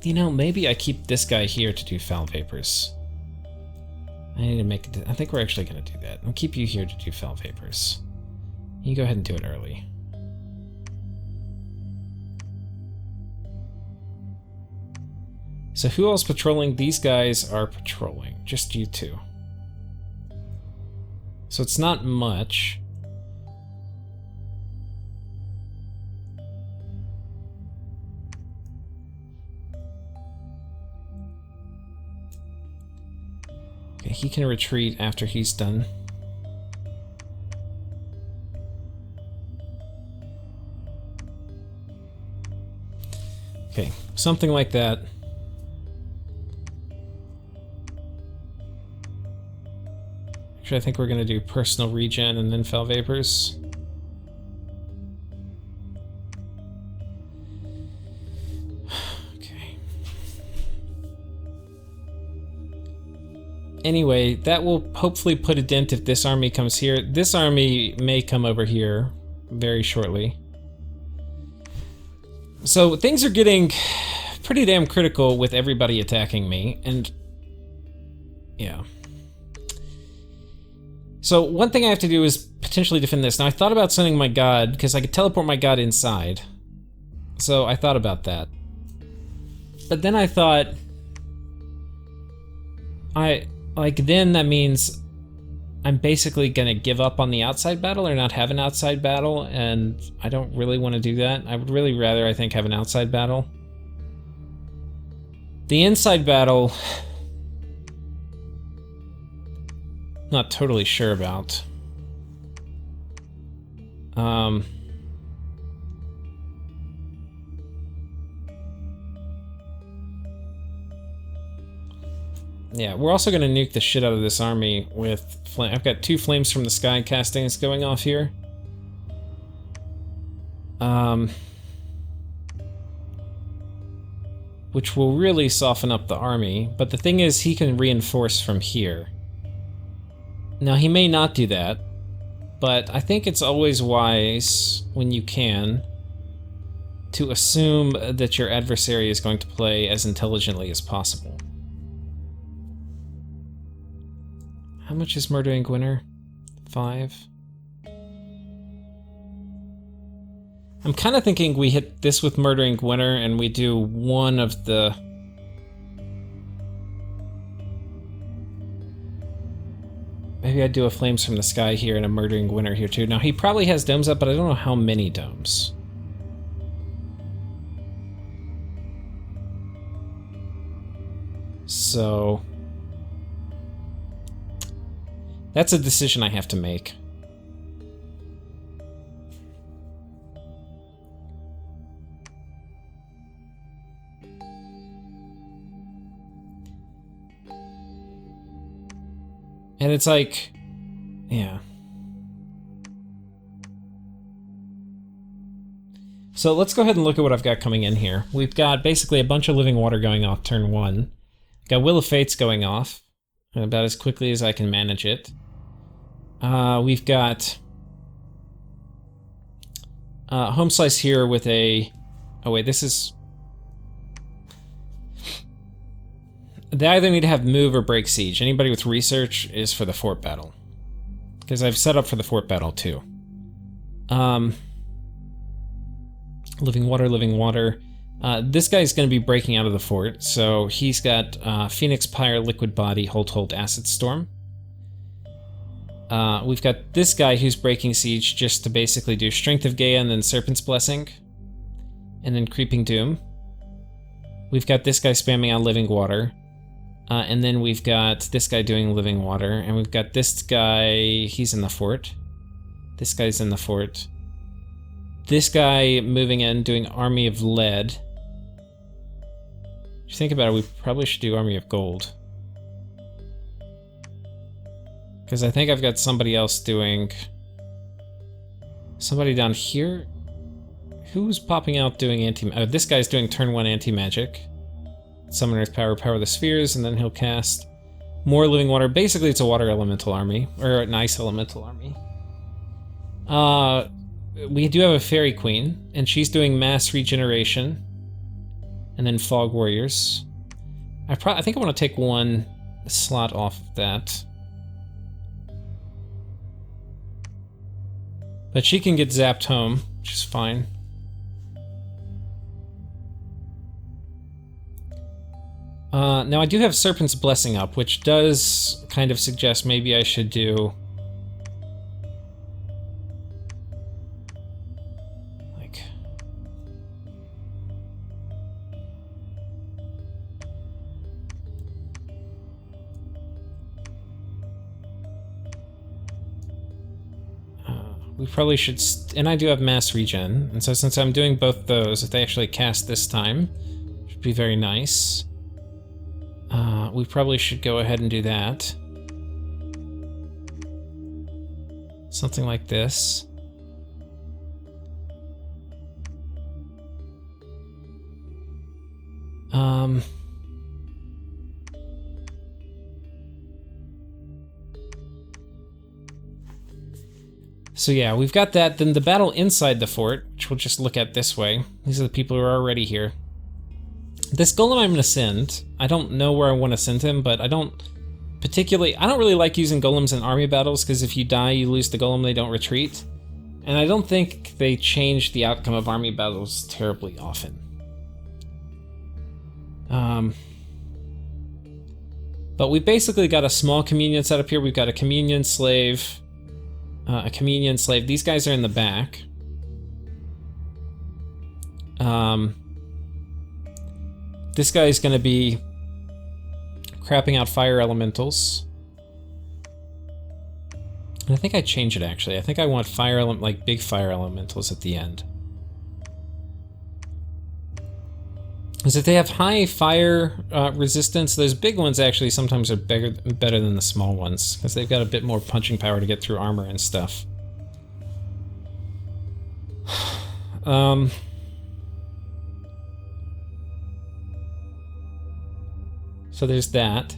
You know, maybe I keep this guy here to do Foul Vapors. I need to make it. I think we're actually going to do that. I'll keep you here to do Foul Vapors. You go ahead and do it early. So who else patrolling? These guys are patrolling. Just you two. So it's not much. Okay, he can retreat after he's done. Okay, something like that. Actually, I think we're gonna do personal regen and then Foul Vapors. Anyway, that will hopefully put a dent if this army comes here. This army may come over here very shortly. So things are getting pretty damn critical with everybody attacking me, and yeah. So one thing I have to do is potentially defend this. Now I thought about sending my god, because I could teleport my god inside. So I thought about that. But then I thought, then that means I'm basically gonna give up on the outside battle or not have an outside battle, and I don't really want to do that. I would really rather, I think, have an outside battle. The inside battle, not totally sure about. Yeah, we're also going to nuke the shit out of this army with flame. I've got 2 flames from the sky castings going off here. Which will really soften up the army, but the thing is he can reinforce from here. Now he may not do that, but I think it's always wise, when you can, to assume that your adversary is going to play as intelligently as possible. How much is Murdering Winter? 5. I'm kind of thinking we hit this with Murdering Winter and we do one of the... Maybe I'd do a Flames from the Sky here and a Murdering Winter here too. Now he probably has domes up, but I don't know how many domes. So... that's a decision I have to make. And it's like, yeah. So let's go ahead and look at what I've got coming in here. We've got basically a bunch of Living Water going off turn 1. Got Will of Fates going off, about as quickly as I can manage it. We've got Home Slice here with a... oh wait, this is... they either need to have Move or Break Siege. Anybody with Research is for the Fort Battle, because I've set up for the Fort Battle too. Living Water, Living Water. This guy's going to be breaking out of the fort, so he's got Phoenix Pyre, Liquid Body, Hold, Acid Storm. We've got this guy who's breaking siege just to basically do Strength of Gaia and then Serpent's Blessing, and then Creeping Doom. We've got this guy spamming on Living Water, and then we've got this guy doing Living Water, and we've got this guy, he's in the fort. This guy's in the fort. This guy moving in, doing Army of Lead. If you think about it, we probably should do Army of Gold. Because I think I've got somebody else doing... somebody down here? Who's popping out doing anti... oh, this guy's doing turn 1 anti-magic. Summoner's Power, Power the Spheres, and then he'll cast more Living Water. Basically, it's a Water Elemental army, or an Ice Elemental army. We do have a Fairy Queen, and she's doing Mass Regeneration, and then Fog Warriors. I think I want to take one slot off of that. But she can get zapped home, which is fine. Now I do have Serpent's Blessing up, which does kind of suggest maybe I should do... like... we probably should... and I do have Mass Regen, and so since I'm doing both those, if they actually cast this time, which would be very nice. We probably should go ahead and do that. Something like this. So yeah, we've got that. Then the battle inside the fort, which we'll just look at this way. These are the people who are already here. This golem I'm going to send. I don't know where I want to send him, but I don't really like using golems in army battles, because if you die, you lose the golem, they don't retreat. And I don't think they change the outcome of army battles terribly often. But we basically got a small communion set up here. We've got a communion slave, These guys are in the back. This guy is going to be crapping out fire elementals. And I think I changed it, actually. I think I want like big fire elementals at the end. Is that they have high fire resistance. Those big ones actually sometimes are better than the small ones, because they've got a bit more punching power to get through armor and stuff. So there's that.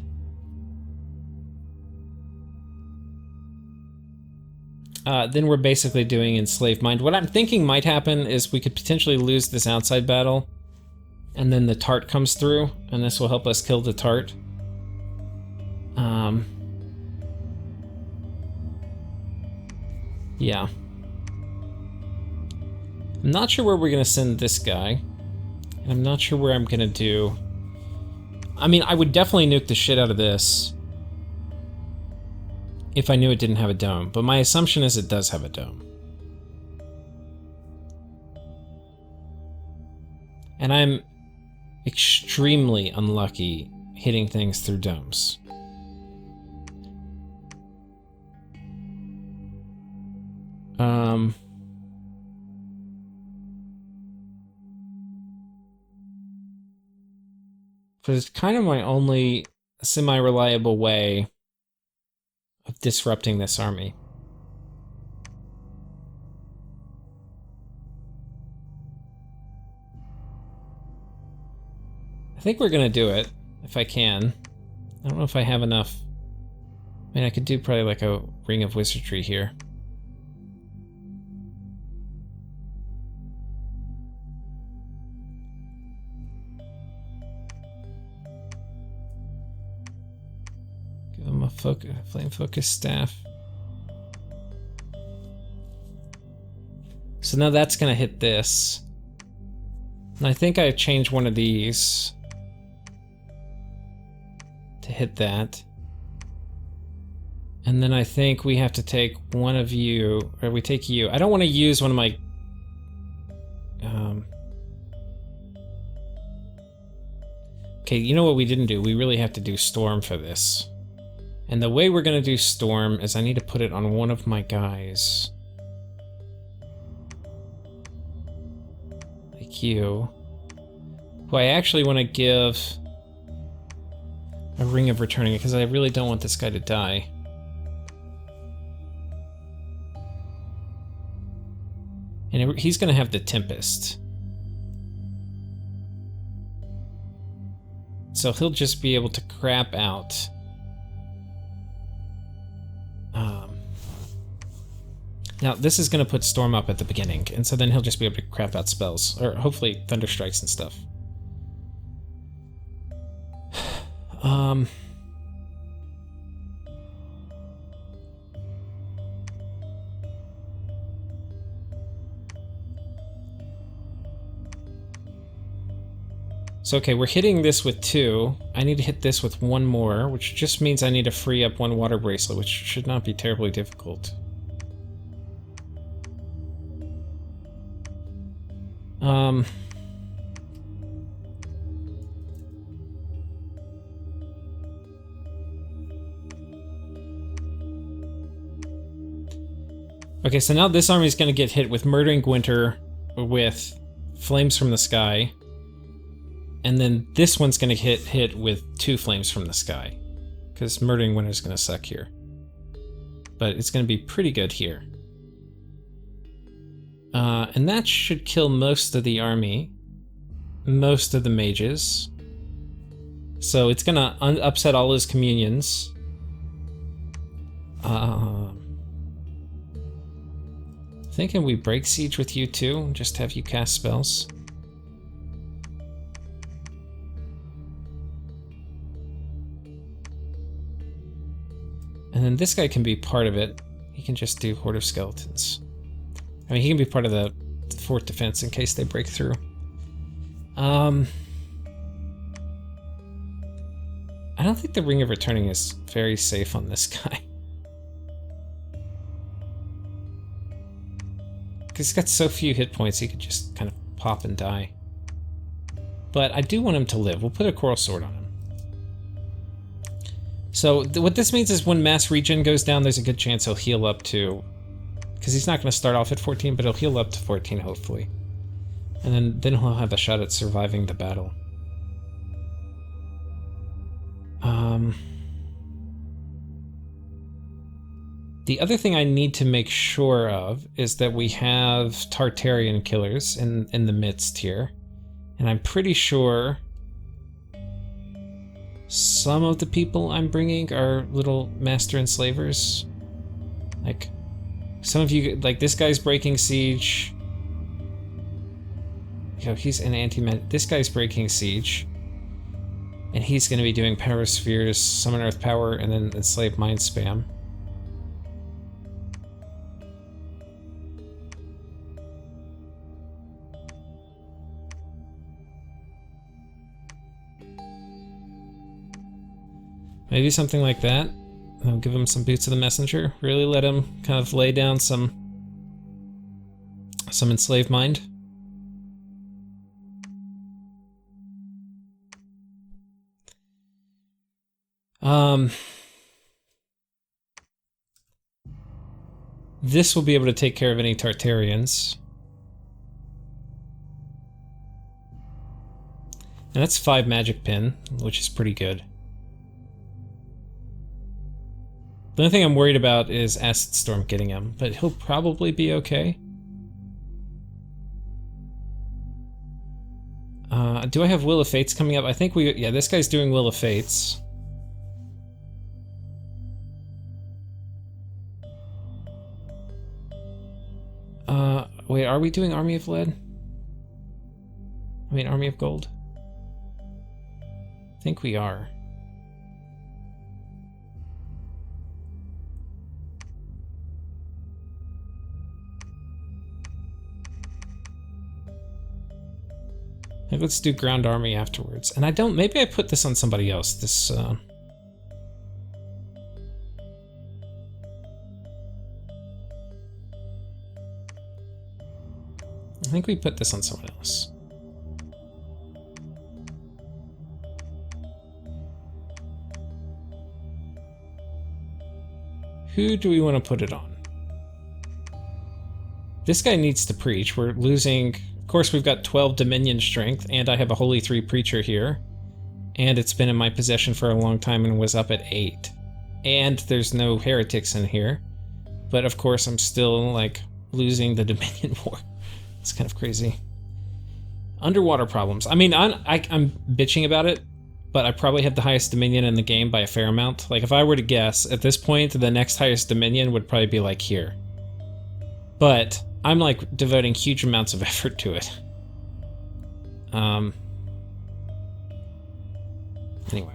Then we're basically doing Enslaved Mind. What I'm thinking might happen is we could potentially lose this outside battle, and then the tart comes through, and this will help us kill the tart. Yeah. I'm not sure where we're gonna send this guy. I'm not sure where I'm gonna do... I mean, I would definitely nuke the shit out of this if I knew it didn't have a dome, but my assumption is it does have a dome. And I'm extremely unlucky hitting things through domes. But it's kind of my only semi-reliable way of disrupting this army. I think we're gonna do it, if I can. I don't know if I have enough. I mean, I could do probably like a Ring of Wizardry here. Give him a flame focus staff. So now that's gonna hit this. And I think I changed one of these to hit that. And then I think we have to take one of you, or we take you. I don't want to use one of my... Okay, you know what we didn't do? We really have to do Storm for this. And the way we're going to do Storm is I need to put it on one of my guys. Like you. Who I actually want to give a Ring of Returning, because I really don't want this guy to die. And he's going to have the Tempest. So he'll just be able to crap out. Now, this is going to put Storm up at the beginning, and so then he'll just be able to crap out spells. Or hopefully Thunder Strikes and stuff. So okay, we're hitting this with 2. I need to hit this with 1 more, which just means I need to free up 1 water bracelet, which should not be terribly difficult. Okay, so now this army is going to get hit with Murdering Winter, with Flames from the Sky. And then this one's going to get hit with 2 Flames from the Sky. Because Murdering Winter is going to suck here. But it's going to be pretty good here. And that should kill most of the army. Most of the mages. So it's going to upset all his communions. Thinking we break siege with you too, just have you cast spells. And then this guy can be part of it. He can just do Horde of Skeletons. I mean, he can be part of the fort defense in case they break through. I don't think the Ring of Returning is very safe on this guy. Because he's got so few hit points, he could just kind of pop and die. But I do want him to live. We'll put a Coral Sword on him. So what this means is when mass regen goes down, there's a good chance he'll heal up to... Because he's not going to start off at 14, but he'll heal up to 14, hopefully. And then he'll have a shot at surviving the battle. The other thing I need to make sure of is that we have Tartarian killers in the midst here. And I'm pretty sure some of the people I'm bringing are little master enslavers. Like, some of you, like this guy's breaking siege. Yo, he's an anti-man. This guy's breaking siege. And he's going to be doing Power Spheres, Summon Earth Power, and then Enslave Mind Spam. Maybe something like that. I'll give him some Boots of the Messenger. Really let him kind of lay down some Enslaved Mind. This will be able to take care of any Tartarians. And that's 5 magic pin, which is pretty good. The only thing I'm worried about is Acid Storm getting him, but he'll probably be okay. Do I have Will of Fates coming up? I think yeah, this guy's doing Will of Fates. Wait, are we doing Army of Lead? I mean, Army of Gold? I think we are. Let's do Ground Army afterwards. And I don't... Maybe I put this on somebody else. This, I think we put this on someone else. Who do we want to put it on? This guy needs to preach. We're losing... Of course, we've got 12 Dominion Strength, and I have a Holy 3 Preacher here. And it's been in my possession for a long time and was up at 8. And there's no Heretics in here. But of course, I'm still, like, losing the Dominion War. It's kind of crazy. Underwater problems. I mean, I'm bitching about it, but I probably have the highest Dominion in the game by a fair amount. Like, if I were to guess, at this point, the next highest Dominion would probably be, like, here. But I'm, like, devoting huge amounts of effort to it. Anyway.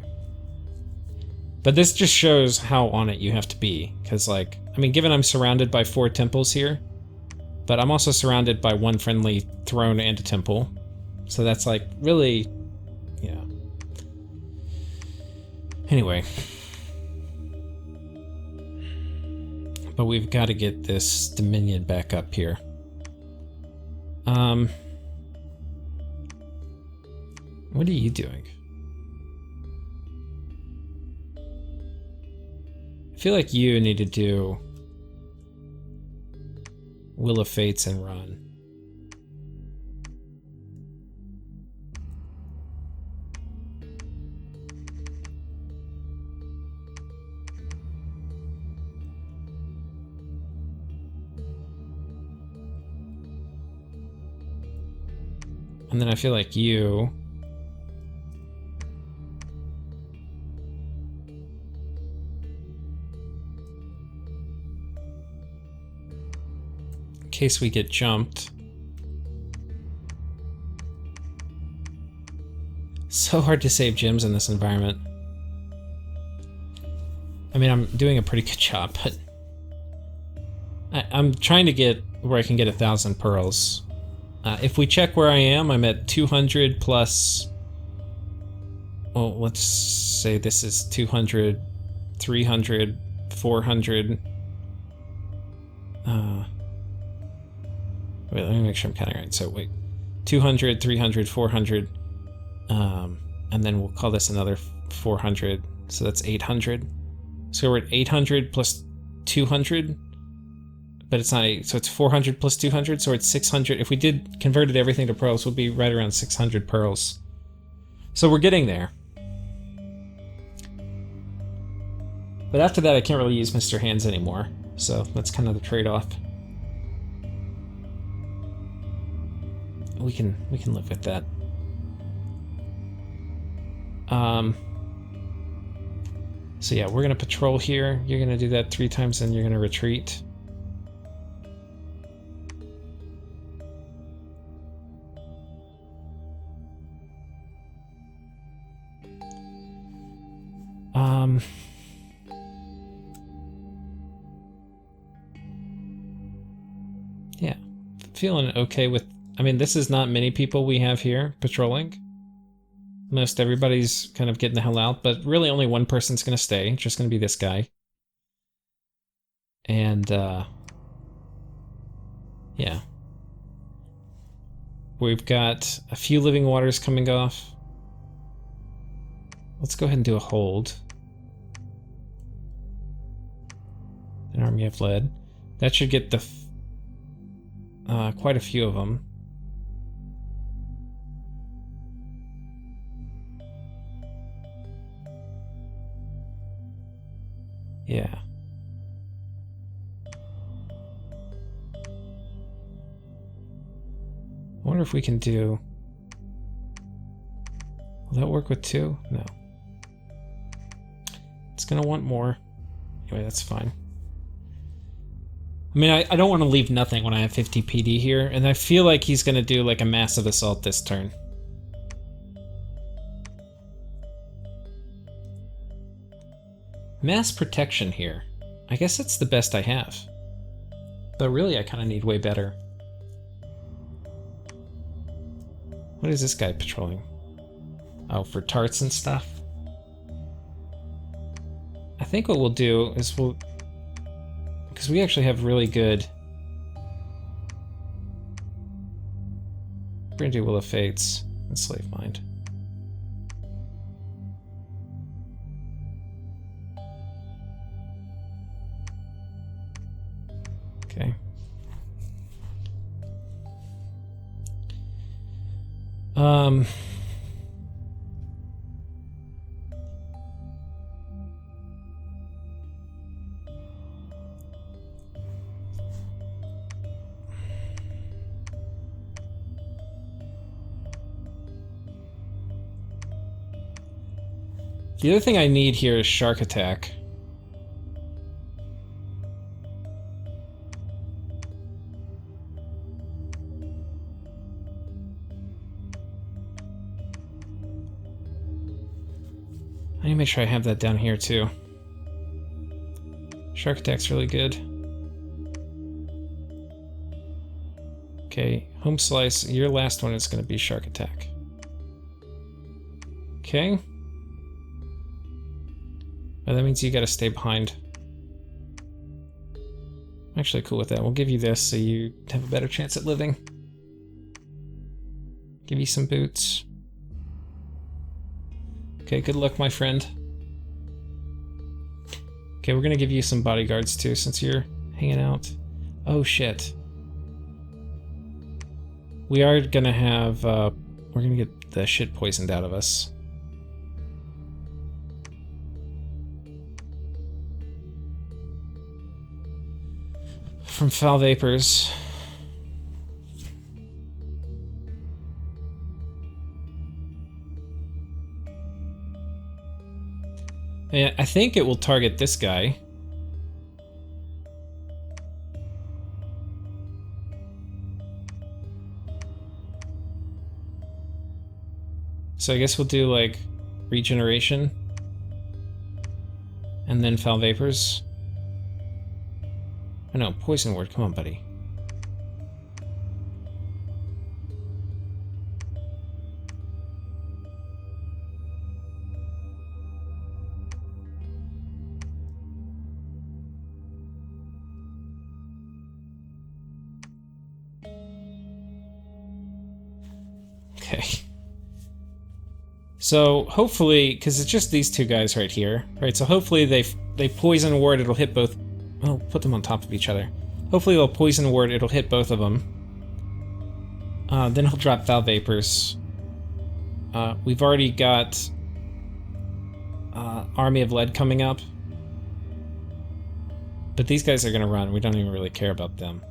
But this just shows how on it you have to be. Because, like, I mean, given I'm surrounded by 4 temples here, but I'm also surrounded by 1 friendly throne and a temple. So that's, like, really... yeah. Anyway. But we've got to get this Dominion back up here. What are you doing? I feel like you need to do Will of Fates and run. And then I feel like you... case we get jumped. So hard to save gems in this environment. I mean, I'm doing a pretty good job, but I'm trying to get where I can get 1,000 pearls. If we check where I am, I'm at 200 plus... Well, let's say this is 200, 300, 400... wait, let me make sure I'm counting right. So wait, 200, 300, 400, and then we'll call this another 400, so that's 800. So we're at 800 plus 200, but it's not 8, so it's 400 plus 200, so it's 600. If we did converted everything to pearls, we'll be right around 600 pearls. So we're getting there. But after that, I can't really use Mr. Hands anymore, so that's kind of the trade-off. We can live with that. So yeah, we're gonna patrol here. You're gonna do that 3 times, and you're gonna retreat. Yeah, feeling okay with... I mean, this is not many people we have here patrolling. Most everybody's kind of getting the hell out, but really only one person's gonna stay. It's just gonna be this guy. And, yeah. We've got a few living waters coming off. Let's go ahead and do a hold. An army of lead. That should get the... quite a few of them. Yeah. I wonder if we can do... Will that work with 2? No. It's gonna want more. Anyway, that's fine. I mean, I don't want to leave nothing when I have 50 PD here, and I feel like he's gonna do like a massive assault this turn. Mass protection here. I guess that's the best I have. But really, I kind of need way better. What is this guy patrolling? Oh, for tarts and stuff? I think what we'll do is we'll... Because we actually have really good... We're gonna do Will of Fates and Slave Mind. Okay. The other thing I need here is Shark Attack. I need to make sure I have that down here too. Shark Attack's really good. Okay, Home Slice, your last one is going to be Shark Attack. Okay. Oh, that means you gotta stay behind. I'm actually cool with that. We'll give you this so you have a better chance at living. Give you some boots. Okay, good luck, my friend. Okay, we're gonna give you some bodyguards too since you're hanging out. Oh shit. We are gonna have, we're gonna get the shit poisoned out of us. From foul vapors. And I think it will target this guy. So I guess we'll do like regeneration and then foul vapors. Oh no, poison ward. Come on, buddy. Okay. So hopefully, because it's just these two guys right here, right? So hopefully they poison ward. It'll hit both. Well, put them on top of each other. Hopefully they'll poison ward. It'll hit both of them. Then he'll drop foul vapors. We've already got Army of Lead coming up, but these guys are gonna run. We don't even really care about them.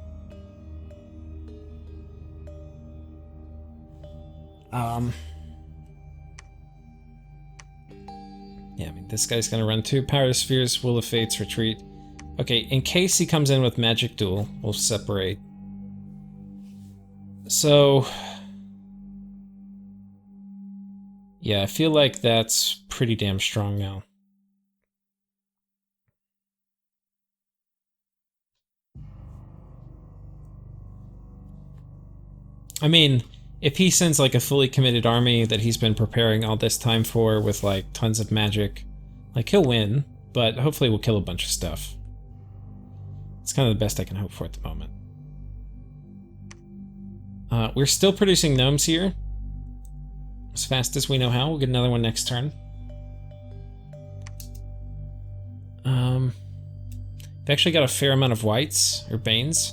Yeah, I mean, this guy's gonna run too. Power Spheres, Will of Fates, Retreat. Okay, in case he comes in with Magic Duel, we'll separate. So... yeah, I feel like that's pretty damn strong now. I mean... if he sends like a fully committed army that he's been preparing all this time for with like tons of magic, like he'll win, but hopefully we'll kill a bunch of stuff. It's kind of the best I can hope for at the moment. We're still producing gnomes here. As fast as we know how. We'll get another one next turn. We've actually got a fair amount of whites, or banes.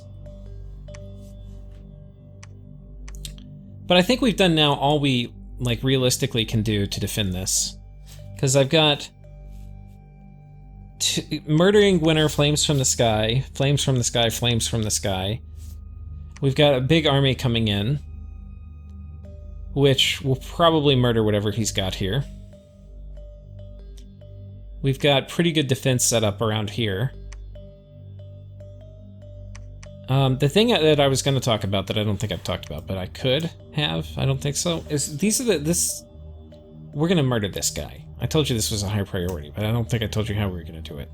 But I think we've done now all we, like, realistically can do to defend this. Because I've got... Murdering Winter, Flames from the Sky, Flames from the Sky, Flames from the Sky. We've got a big army coming in, which will probably murder whatever he's got here. We've got pretty good defense set up around here. The thing that I was going to talk about that I don't think I've talked about, but I could have, I don't think so, is we're going to murder this guy. I told you this was a high priority, but I don't think I told you how we were going to do it.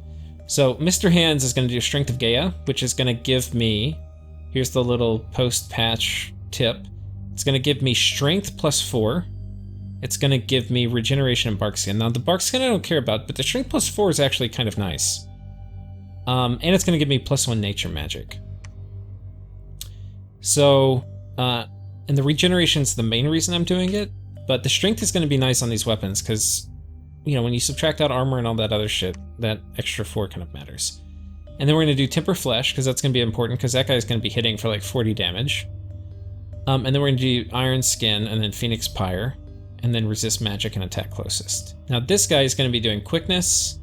So Mr. Hands is going to do Strength of Gaia, which is going to give me, here's the little post-patch tip, it's going to give me Strength +4. It's going to give me Regeneration and Bark Skin. Now the Bark Skin I don't care about, but the Strength +4 is actually kind of nice. And it's going to give me +1 Nature Magic. So, and the regeneration's the main reason I'm doing it, but the strength is going to be nice on these weapons, because, you know, when you subtract out armor and all that other shit, that extra 4 kind of matters. And then we're going to do Temper Flesh, because that's going to be important, because that guy's going to be hitting for like 40 damage. And then we're going to do Iron Skin, and then Phoenix Pyre, and then Resist Magic and Attack Closest. Now this guy is going to be doing Quickness,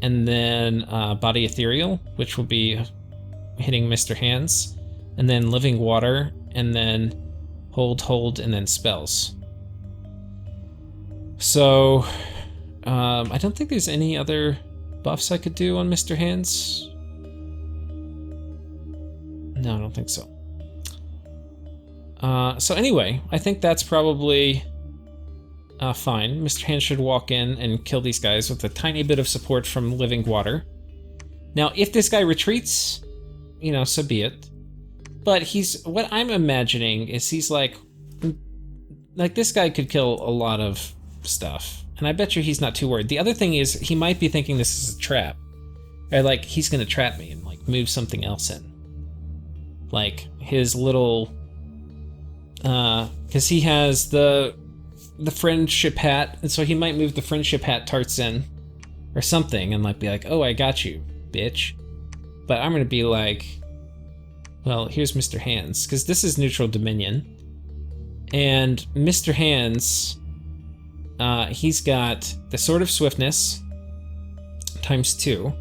and then Body Ethereal, which will be hitting Mr. Hands. And then Living Water, and then Hold, and then Spells. So, I don't think there's any other buffs I could do on Mr. Hands. No, I don't think so. So anyway, I think that's probably fine. Mr. Hands should walk in and kill these guys with a tiny bit of support from Living Water. Now, if this guy retreats, you know, so be it. But what I'm imagining is he's like this guy could kill a lot of stuff. And I bet you he's not too worried. The other thing is he might be thinking this is a trap. Or like he's gonna trap me and like move something else in. Like his little, cause he has the friendship hat, and so he might move the friendship hat tarts in or something and like be like, oh, I got you, bitch. But I'm gonna be like, well, here's Mr. Hands, because this is neutral dominion. And Mr. Hands, he's got the Sword of Swiftness ×2,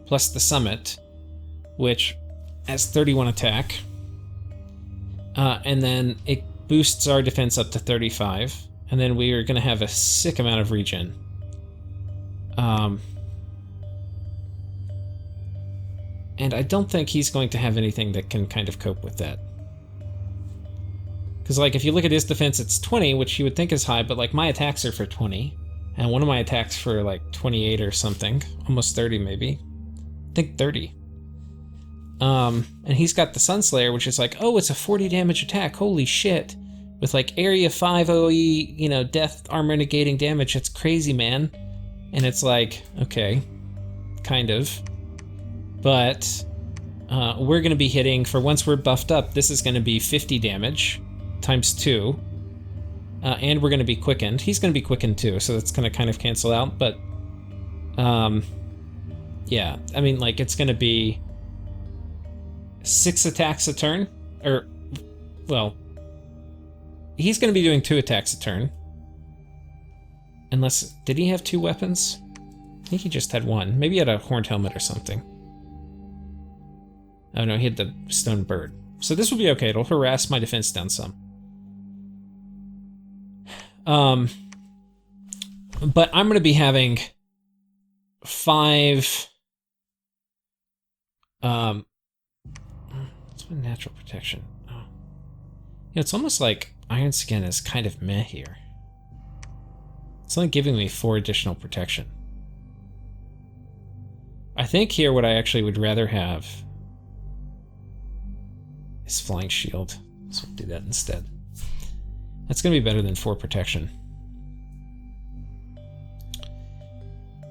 plus the Summit, which has 31 attack. And then it boosts our defense up to 35. And then we are going to have a sick amount of regen. And I don't think he's going to have anything that can kind of cope with that. Because, like, if you look at his defense, it's 20, which you would think is high, but, like, my attacks are for 20. And one of my attacks for, like, 28 or something. Almost 30, maybe. I think 30. And he's got the Sunslayer, which is like, oh, it's a 40 damage attack. Holy shit. With, like, area 5 OE, you know, death armor negating damage. It's crazy, man. And it's like, okay. Kind of. But we're going to be hitting, for once we're buffed up, this is going to be 50 damage. Times 2, and we're going to be quickened. He's going to be quickened too, so that's going to kind of cancel out, but yeah, I mean, like, it's going to be 6 attacks a turn, or, well, he's going to be doing 2 attacks a turn, unless, did he have 2 weapons? I think he just had 1. Maybe he had a horned helmet or something. Oh no, he had the stone bird. So this will be okay, it'll harass my defense down some. But I'm going to be having 5, what's my natural protection? Oh. You know, it's almost like Iron Skin is kind of meh here. It's only giving me 4 additional protection. I think here what I actually would rather have is Flying Shield, so we'll do that instead. That's going to be better than 4 protection.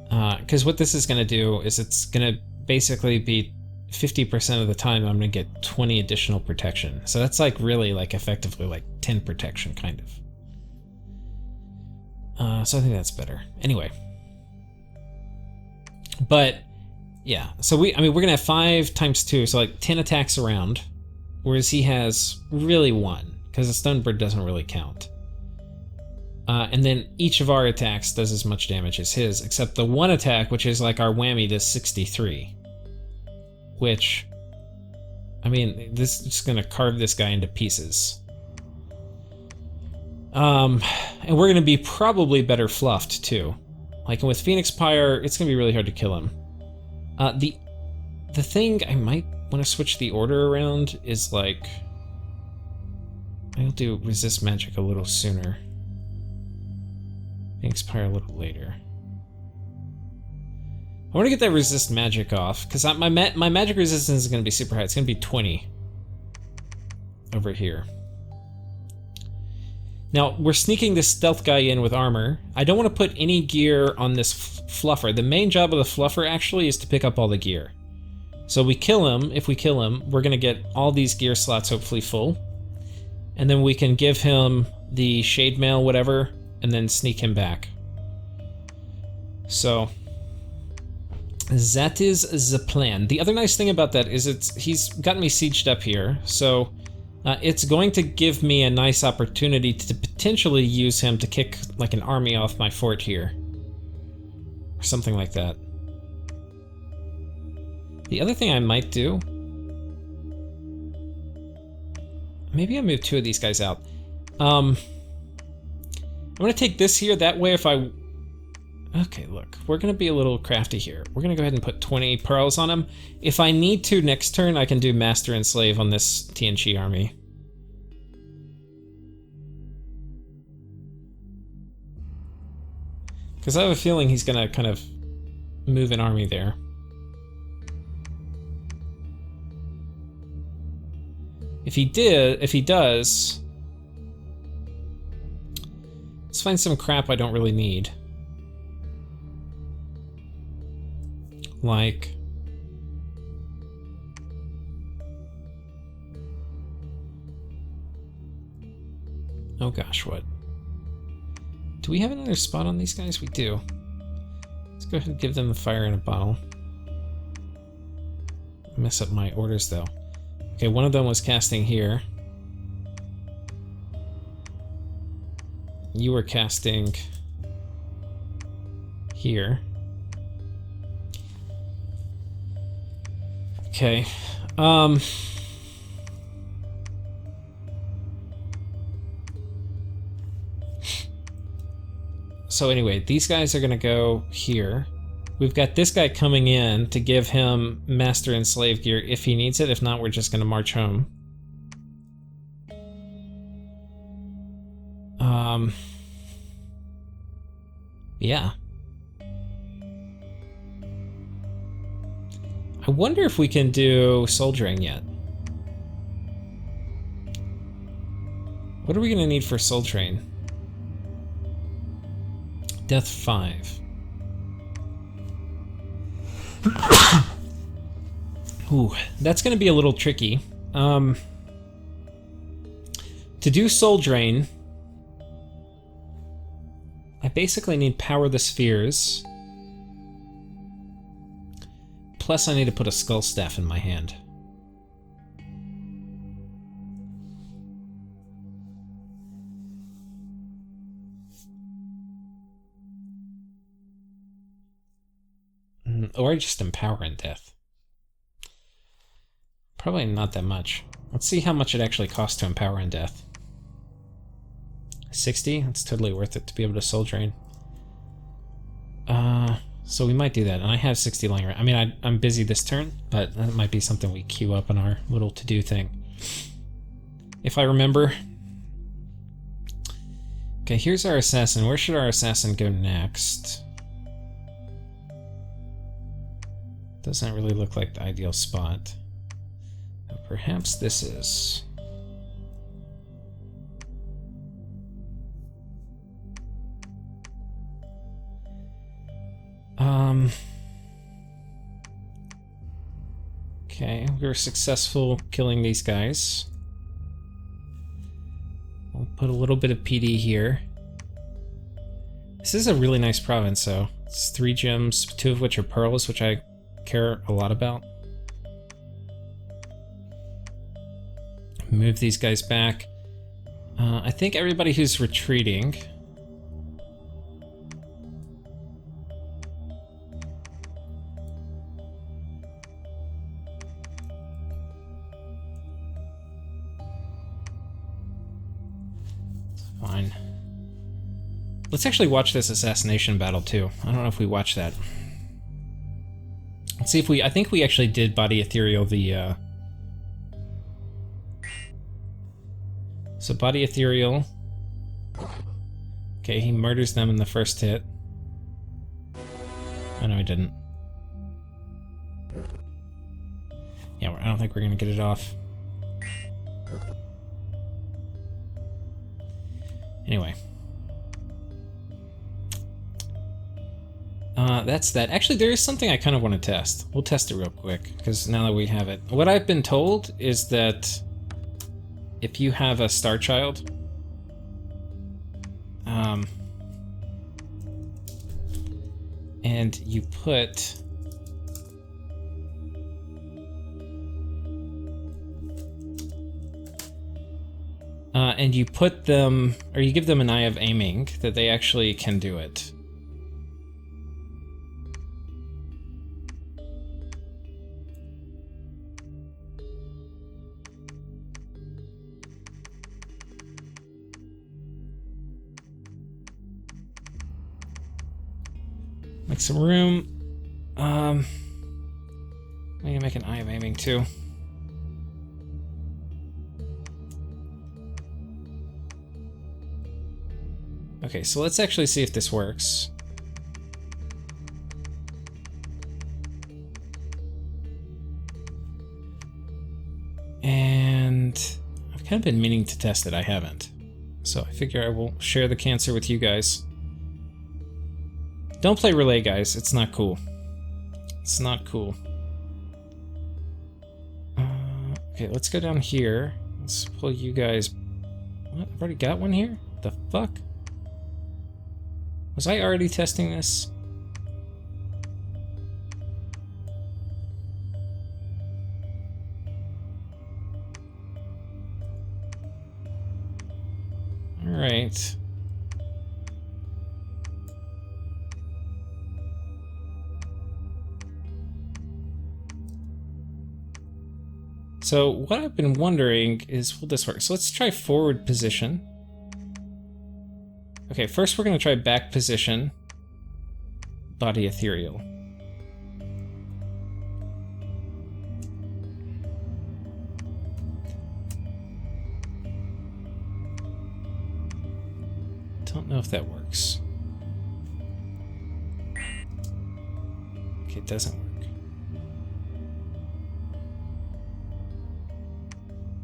Because what this is going to do is it's going to basically be 50% of the time I'm going to get 20 additional protection. So that's like really like effectively like 10 protection kind of. So I think that's better. Anyway. But yeah, so we're going to have 5 times 2, so like 10 attacks around, whereas he has really 1. Because the stone bird doesn't really count. And then each of our attacks does as much damage as his, except the one attack, which is like our whammy, does 63. Which, I mean, this is just gonna carve this guy into pieces. And we're gonna be probably better fluffed too. Like with Phoenix Pyre, it's gonna be really hard to kill him. The thing I might want to switch the order around is like, I'll do resist magic a little sooner. Expire a little later. I want to get that resist magic off, because my magic resistance is going to be super high. It's going to be 20 over here. Now, we're sneaking this stealth guy in with armor. I don't want to put any gear on this fluffer. The main job of the fluffer, actually, is to pick up all the gear. So we kill him. If we kill him, we're going to get all these gear slots hopefully full. And then we can give him the shade mail, whatever, and then sneak him back. So that is the plan. The other nice thing about that is he's gotten me sieged up here, so it's going to give me a nice opportunity to potentially use him to kick like an army off my fort here. Or something like that. The other thing I might do, maybe I move 2 of these guys out. I'm gonna take this here, that way if I... Okay, look, we're gonna be a little crafty here. We're gonna go ahead and put 20 pearls on him. If I need to next turn, I can do Master and Slave on this TNG army. Because I have a feeling he's gonna kind of move an army there. If he does, let's find some crap I don't really need. Like, oh gosh, what? Do we have another spot on these guys? We do. Let's go ahead and give them the fire in a bottle. Mess up my orders though. Okay, one of them was casting here. You were casting here. Okay. So anyway, these guys are gonna go here. We've got this guy coming in to give him Master and Slave gear if he needs it. If not, we're just gonna march home. Yeah. I wonder if we can do soul drain yet. What are we gonna need for soul drain? Death 5. Ooh, that's gonna be a little tricky. To do soul drain, I basically need power the spheres. Plus I need to put a skull staff in my hand. Or just empower in death. Probably not that much. Let's see how much it actually costs to empower in death. 60? That's totally worth it to be able to soul drain. So we might do that, and I have 60 lying around. I mean, I'm busy this turn, but that might be something we queue up on our little to-do thing. If I remember. Okay, here's our assassin. Where should our assassin go next? Doesn't really look like the ideal spot. Perhaps this is. Okay, we were successful killing these guys. We'll put a little bit of PD here. This is a really nice province, though. It's 3 gems, 2 of which are pearls, which I care a lot about. Move these guys back. I think everybody who's retreating. Fine. Let's actually watch this assassination battle too. I don't know if we watched that. Let's see if we. I think we actually did body ethereal the. So body ethereal. Okay, he murders them in the first hit. Oh no, he didn't. Yeah, I don't think we're gonna get it off. Anyway. That's that. Actually, there is something I kind of want to test. We'll test it real quick, because now that we have it. What I've been told is that if you have a star child, and you put them, or you give them an eye of aiming, that they actually can do it. Make some room. I'm gonna make an eye of aiming too. Okay, so let's actually see if this works. And I've kind of been meaning to test it, I haven't. So I figure I will share the cancer with you guys. Don't play relay, guys. It's not cool. It's not cool. Okay, let's go down here. Let's pull you guys. What? I've already got one here? What the fuck? Was I already testing this? All right. So what I've been wondering is, will this work? So let's try forward position. Okay, first we're going to try back position, body ethereal. Don't know if that works. Okay, it doesn't work.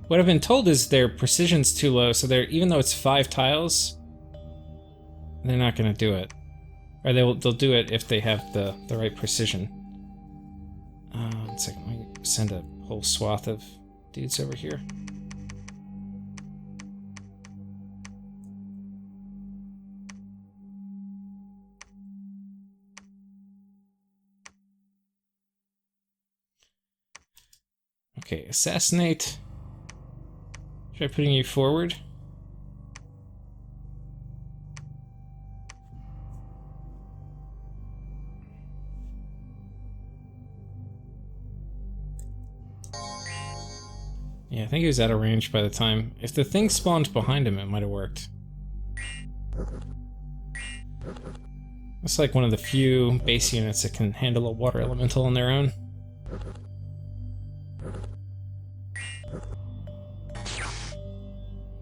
What I've been told is their precision's too low, so they're, even though it's 5 tiles, they're not going to do it. Or they'll do it if they have the right precision. 1 second, let me send a whole swath of dudes over here. Okay, assassinate. Try putting you forward. Yeah, I think he was out of range by the time. If the thing spawned behind him, it might have worked. It's like one of the few base units that can handle a water elemental on their own.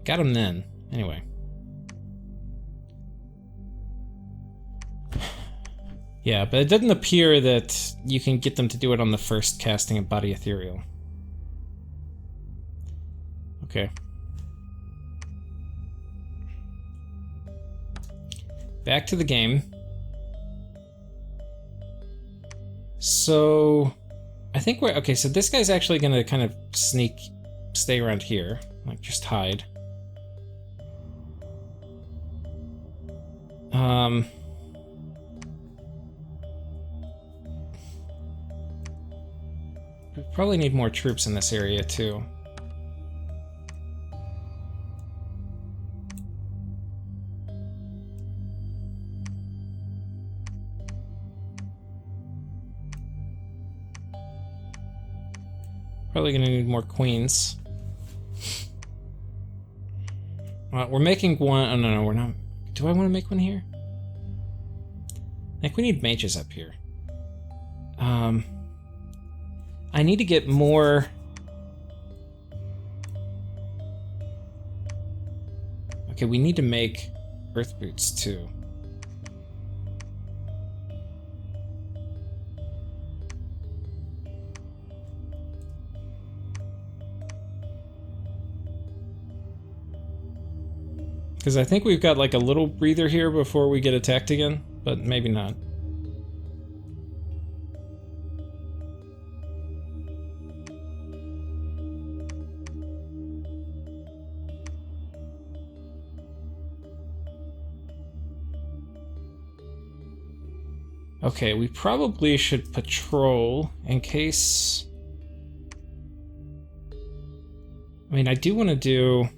Got him then. Anyway. Yeah, but it doesn't appear that you can get them to do it on the first casting of Body Ethereal. Okay. Back to the game. So, I think we're... Okay, so this guy's actually going to kind of stay around here. Like, just hide. We probably need more troops in this area, too. Probably gonna need more queens. We're making one. Oh, no, we're not. Do I want to make one here? I think we need mages up here. I need to get more... Okay, we need to make earth boots, too. Because I think we've got like a little breather here before we get attacked again, but maybe not. Okay, we probably should patrol in case... I mean, I do want to do...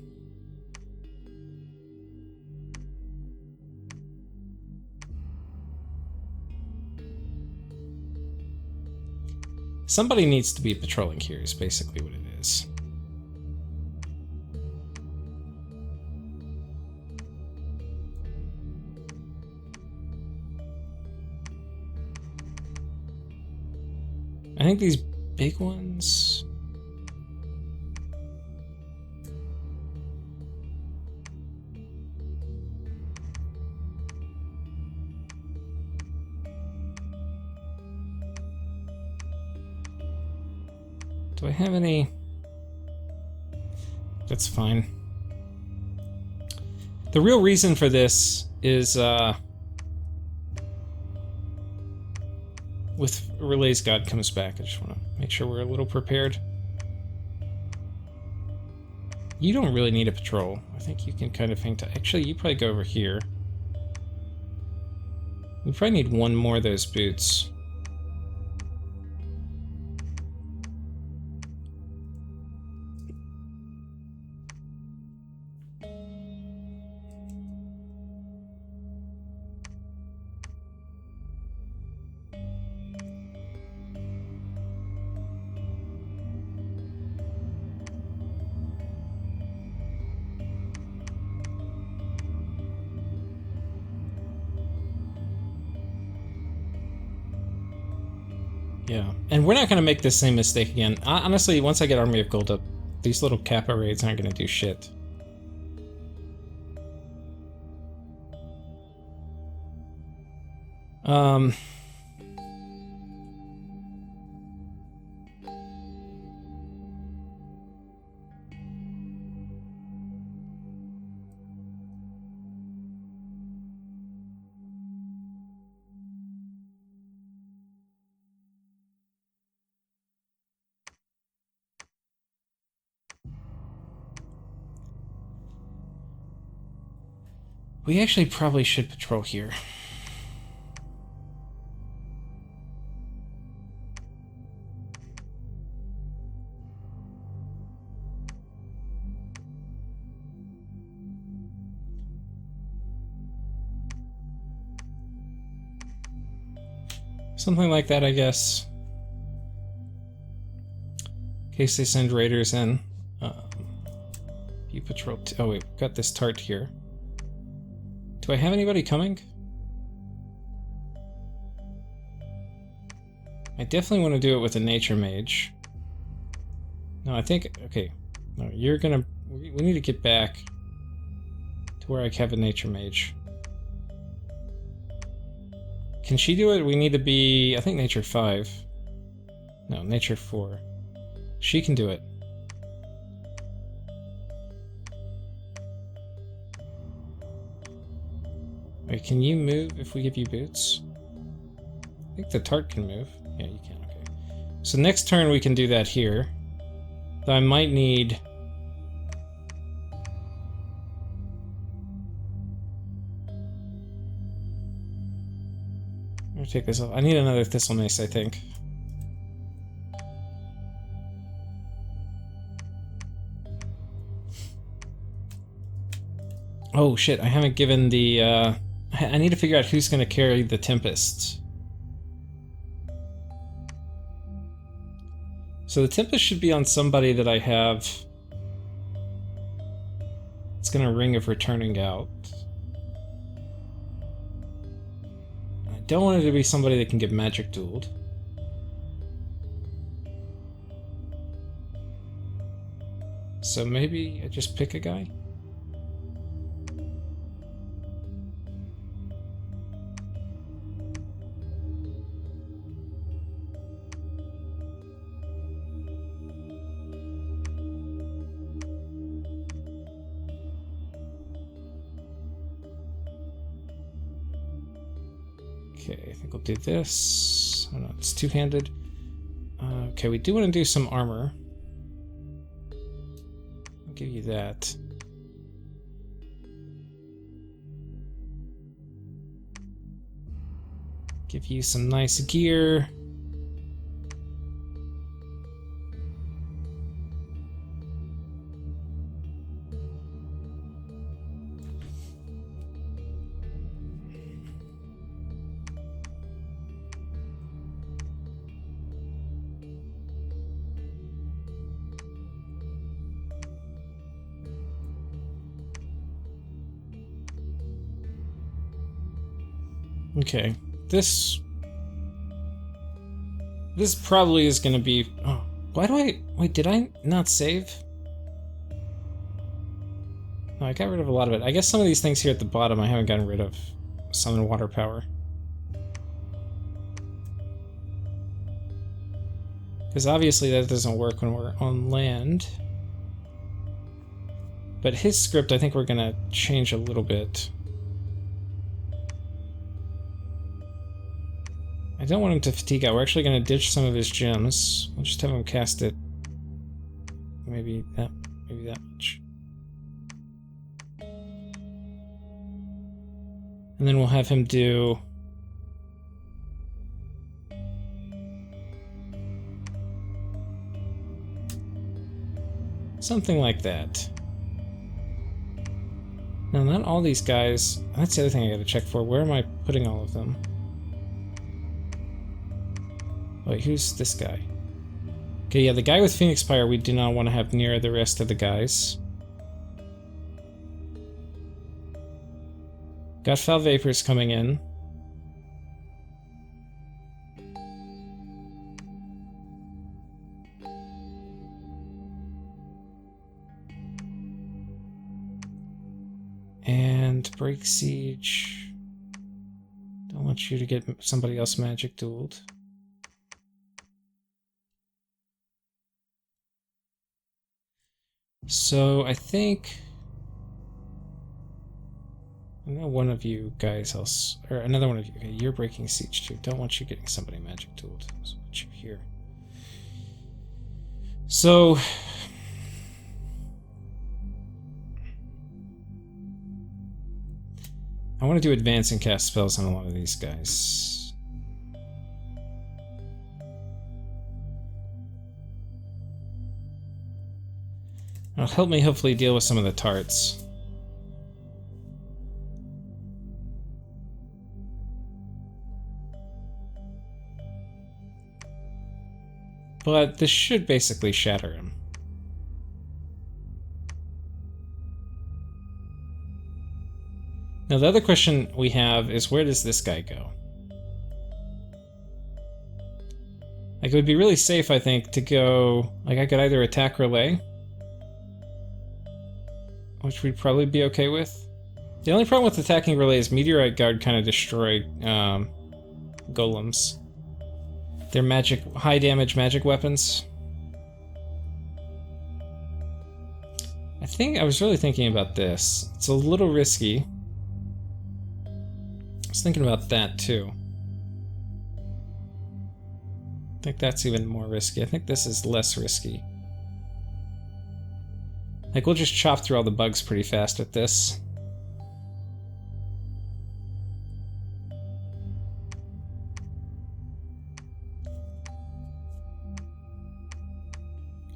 Somebody needs to be patrolling here is basically what it is. I think these big ones... Do I have any? That's fine. The real reason for this is with Relay's God comes back. I just want to make sure we're a little prepared. You don't really need a patrol. I think you can kind of hang tight. Actually, you probably go over here. We probably need one more of those boots. Yeah, and we're not going to make the same mistake again. Honestly, once I get Army of Gold up, these little Kappa raids aren't going to do shit. Um... We actually probably should patrol here. Something like that, I guess. In case they send raiders in. You patrol... oh wait, we've got this tart here. Do I have anybody coming? I definitely want to do it with a nature mage. No, I think... okay. No, you're gonna... we need to get back to where I have a nature mage. Can she do it? We need to be... I think nature 5. No, nature 4. She can do it. Wait, can you move if we give you boots? I think the tart can move. Yeah, you can, okay. So next turn we can do that here. Though I might need... I'm gonna take this off. I need another thistle mace, I think. Oh shit, I haven't given the, I need to figure out who's gonna carry the Tempests. So the Tempest should be on somebody that I have. It's gonna ring of returning out. I don't want it to be somebody that can get magic dueled. So maybe I just pick a guy? Okay, I think we'll do this. Oh no, it's two-handed. Okay, we do want to do some armor. I'll give you that. Give you some nice gear. Okay, this probably is gonna be... oh, why do I... wait, did I not save? No, I got rid of a lot of it. I guess some of these things here at the bottom I haven't gotten rid of. Summon water power. Because obviously that doesn't work when we're on land. But his script I think we're gonna change a little bit. I don't want him to fatigue out. We're actually going to ditch some of his gems. We'll just have him cast it. Maybe that much. And then we'll have him do... something like that. Now, not all these guys... that's the other thing I gotta check for. Where am I putting all of them? Wait, who's this guy? Okay, yeah, the guy with Phoenix Pyre we do not want to have near the rest of the guys. Got Foul Vapors coming in. And Break Siege. Don't want you to get somebody else magic dueled. So I think one of you guys else, or another one of you. Okay, you're breaking siege too. Don't want you getting somebody magic dueled. So want you here. So I want to do advance and cast spells on a lot of these guys. It'll help me hopefully deal with some of the tarts. But this should basically shatter him. Now the other question we have is, where does this guy go? Like, it would be really safe, I think, to go... Like, I could either attack Relay, which we'd probably be okay with. The only problem with attacking Relay is Meteorite Guard kind of destroy golems. They're magic, high damage magic weapons. I was really thinking about this. It's a little risky. I was thinking about that too. I think that's even more risky. I think this is less risky. Like, we'll just chop through all the bugs pretty fast with this.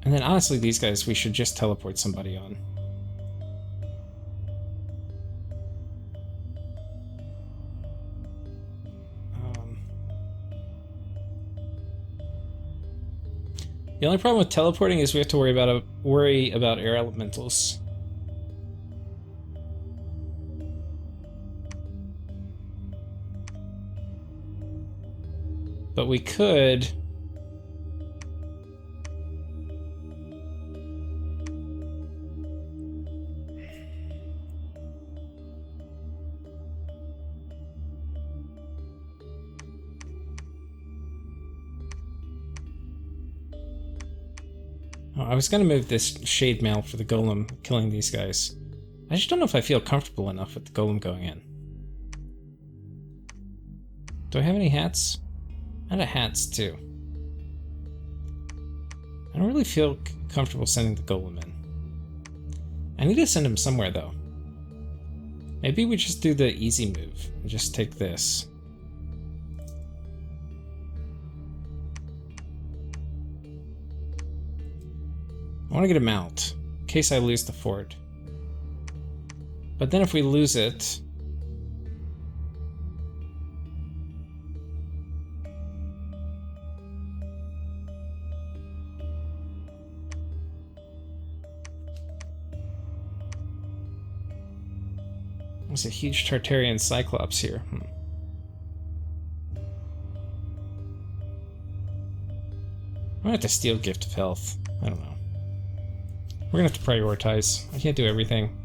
And then honestly, these guys, we should just teleport somebody on. The only problem with teleporting is we have to worry about air elementals. But we could... I was going to move this Shade Mail for the Golem killing these guys. I just don't know if I feel comfortable enough with the Golem going in. Do I have any hats? I had hats too. I don't really feel comfortable sending the Golem in. I need to send him somewhere though. Maybe we just do the easy move and just take this. I want to get him out, in case I lose the fort. But then if we lose it... There's a huge Tartarian Cyclops here. I'm gonna have to steal Gift of Health. I don't know. We're gonna have to prioritize. I can't do everything.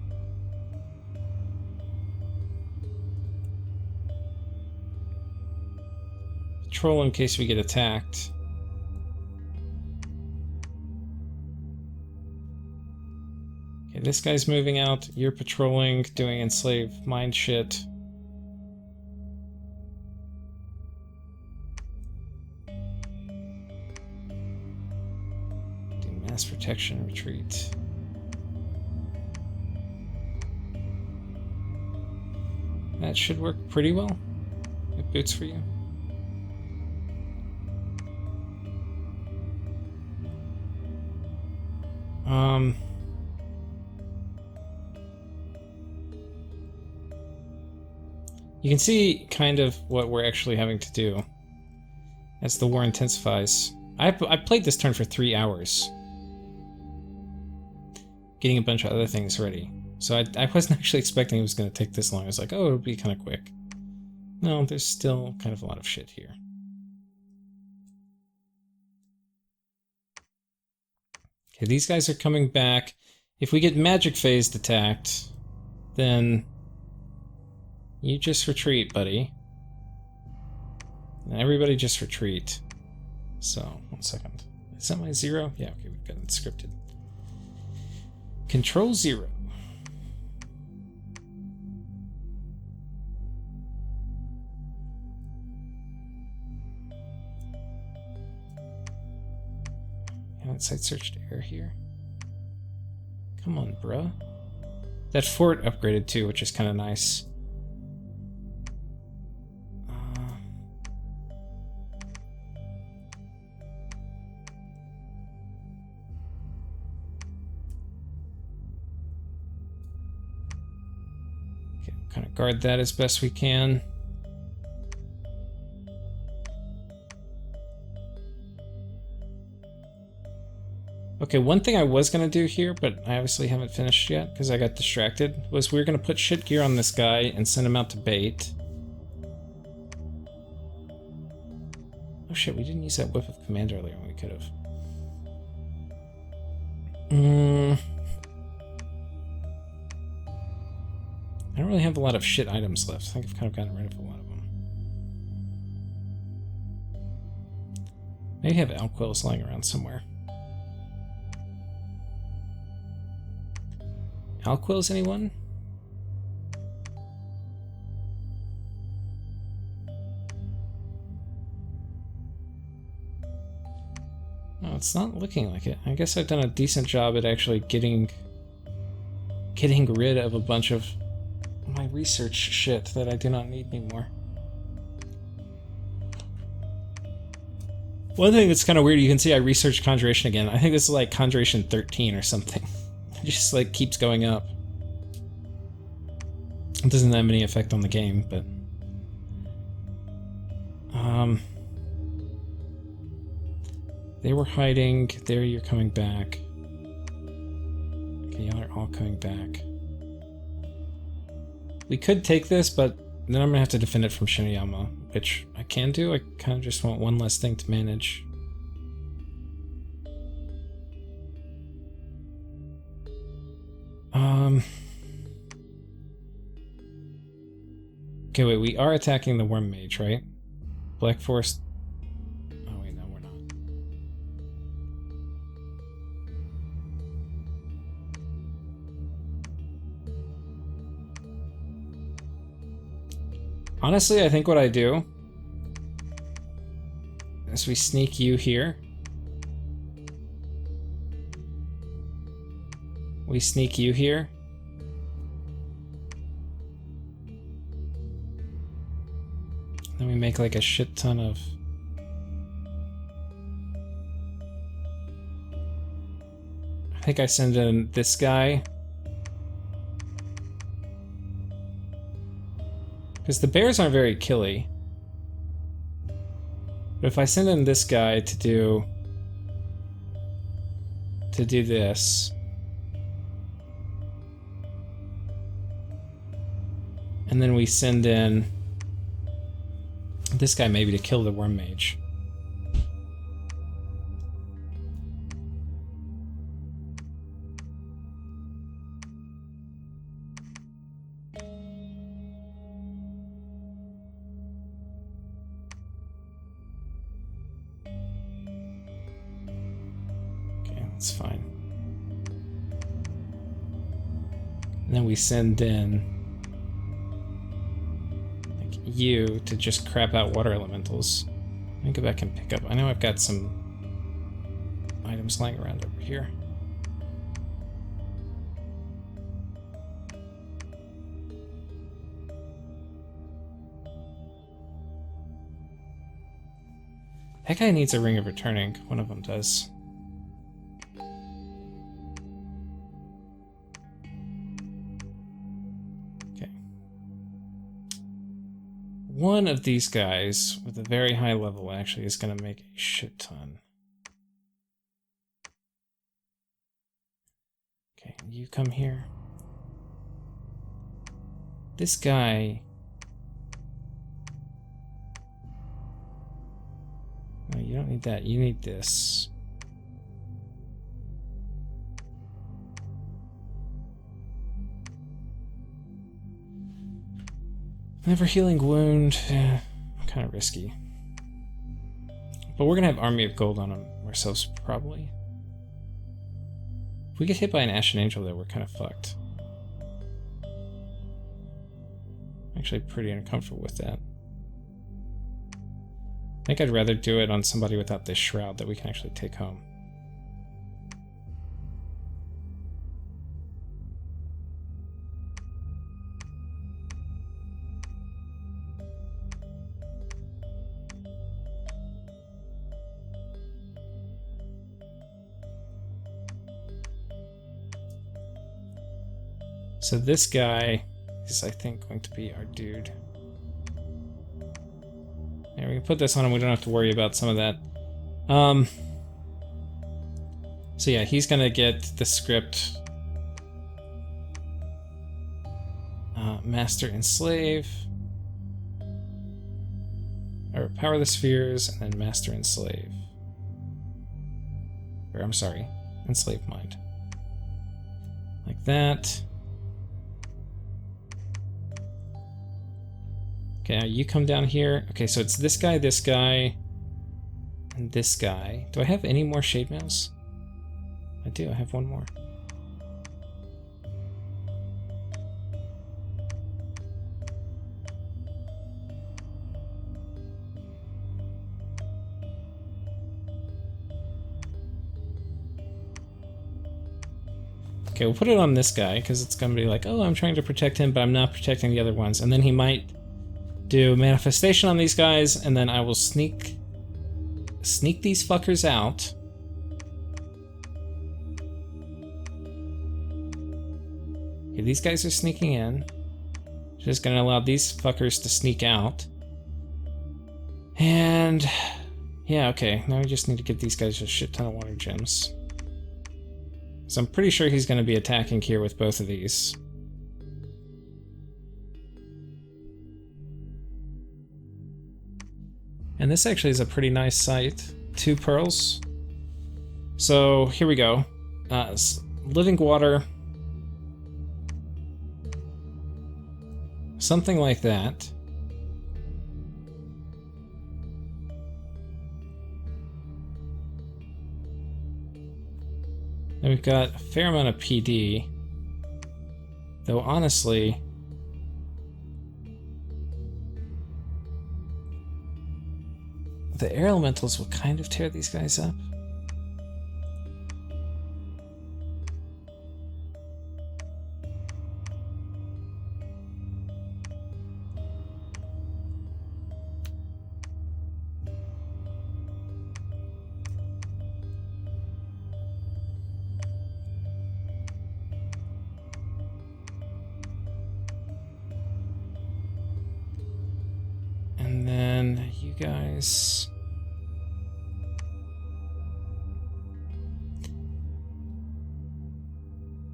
Patrol in case we get attacked. Okay, this guy's moving out. You're patrolling, doing enslave mind shit. Mass protection retreat. That should work pretty well. It boots for you. You can see kind of what we're actually having to do as the war intensifies. I played this turn for 3 hours. Getting a bunch of other things ready. So I wasn't actually expecting it was going to take this long. I was like, oh, it'll be kind of quick. No, there's still kind of a lot of shit here. Okay, these guys are coming back. If we get magic phased attacked, then you just retreat, buddy. And everybody just retreat. So, 1 second. Is that my 0? Yeah, okay, we've got it scripted. Control 0. Haven't site searched air here. Come on, bruh. That fort upgraded too, which is kind of nice. Okay, kind of guard that as best we can. Okay, one thing I was going to do here, but I obviously haven't finished yet because I got distracted, was we were going to put shit gear on this guy and send him out to bait. Oh shit, we didn't use that whip of command earlier when we could have. I don't really have a lot of shit items left. I think I've kind of gotten rid of a lot of them. Maybe have Alquills lying around somewhere. Alquills, anyone? No, it's not looking like it. I guess I've done a decent job at actually getting rid of a bunch of my research shit that I do not need anymore. One thing that's kind of weird, you can see I researched Conjuration again. I think this is like Conjuration 13 or something. It just like keeps going up. It doesn't have any effect on the game, but they were hiding. There, you're coming back. Okay, y'all are all coming back. We could take this, but then I'm gonna have to defend it from Shiniyama, which I can do. I kind of just want one less thing to manage. Okay, wait, we are attacking the Worm Mage, right? Black Forest. Oh, wait, no, we're not. Honestly, I think what I do is we sneak you here. We sneak you here. Then we make like a shit ton of... I think I send in this guy. Because the bears aren't very killy. But if I send in this guy to do this... And then we send in this guy maybe to kill the Worm Mage. Okay, that's fine. And then we send in you to just crap out water elementals. Let me go back and pick up. I know I've got some items lying around over here. That guy needs a Ring of Returning. One of them does. One of these guys with a very high level actually is going to make a shit ton. Okay, you come here. This guy... No, you don't need that. You need this. Never healing wound. Kind of risky. But we're gonna have Army of Gold on them ourselves, probably. If we get hit by an Ashen Angel, though, we're kind of fucked. I'm actually pretty uncomfortable with that. I think I'd rather do it on somebody without this shroud that we can actually take home. So this guy is, I think, going to be our dude. Yeah, we can put this on him. We don't have to worry about some of that. So yeah, he's gonna get the script. Master and Slave. Or Power the Spheres, and then Master and Slave. Or, I'm sorry, Enslave Mind. Like that. Okay, now you come down here. Okay, so it's this guy, and this guy. Do I have any more shade mails? I do, I have one more. Okay, we'll put it on this guy, because it's going to be like, oh, I'm trying to protect him, but I'm not protecting the other ones. And then he might do manifestation on these guys, and then I will sneak these fuckers out. Okay, these guys are sneaking in. Just gonna allow these fuckers to sneak out. And yeah, okay, now we just need to give these guys a shit ton of water gems. So I'm pretty sure he's gonna be attacking here with both of these. And this actually is a pretty nice site. 2 pearls. So here we go. Living water. Something like that. Then we've got a fair amount of PD. Though honestly, the air elementals will kind of tear these guys up. And then you guys...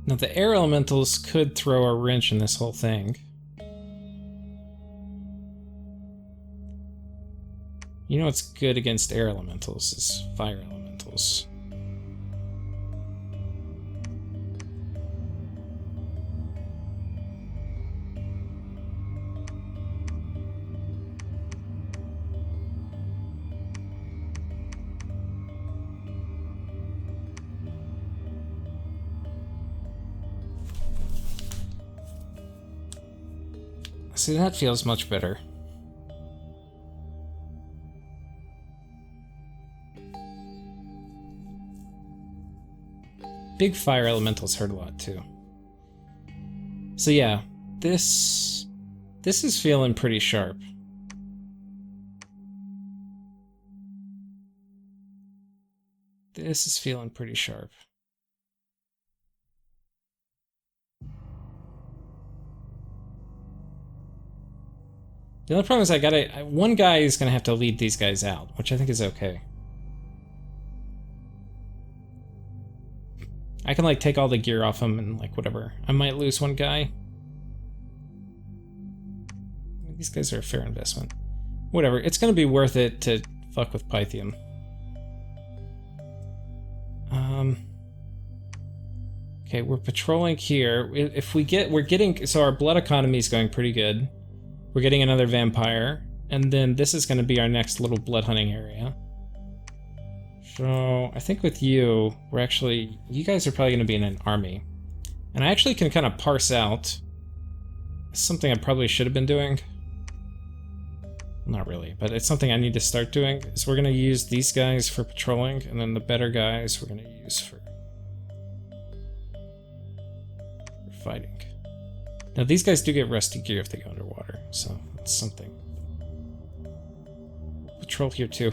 Now the air elementals could throw a wrench in this whole thing. You know what's good against air elementals is fire elementals. See, that feels much better. Big fire elementals hurt a lot too. So yeah, this is feeling pretty sharp. This is feeling pretty sharp. The only problem is one guy is gonna have to lead these guys out, which I think is okay. I can like take all the gear off him and like whatever. I might lose one guy. These guys are a fair investment. Whatever, it's gonna be worth it to fuck with Pythium. Okay, we're patrolling here. If we're getting, so our blood economy is going pretty good. We're getting another vampire, and then this is going to be our next little blood hunting area. So I think with you, you guys are probably going to be in an army. And I actually can kind of parse out something I probably should have been doing. Not really, but it's something I need to start doing. Is we're going to use these guys for patrolling, and then the better guys we're going to use for fighting. Now these guys do get rusty gear if they go underwater, so that's something. Patrol here too.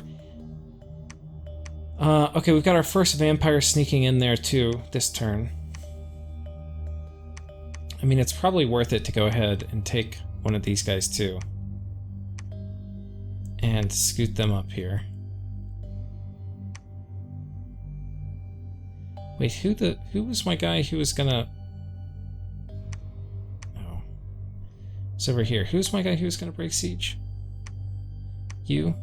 Okay, we've got our first vampire sneaking in there too this turn. I mean, it's probably worth it to go ahead and take one of these guys too. And scoot them up here. Wait, who was my guy who was gonna... Oh. It's over here. Who's my guy who was gonna break siege? You?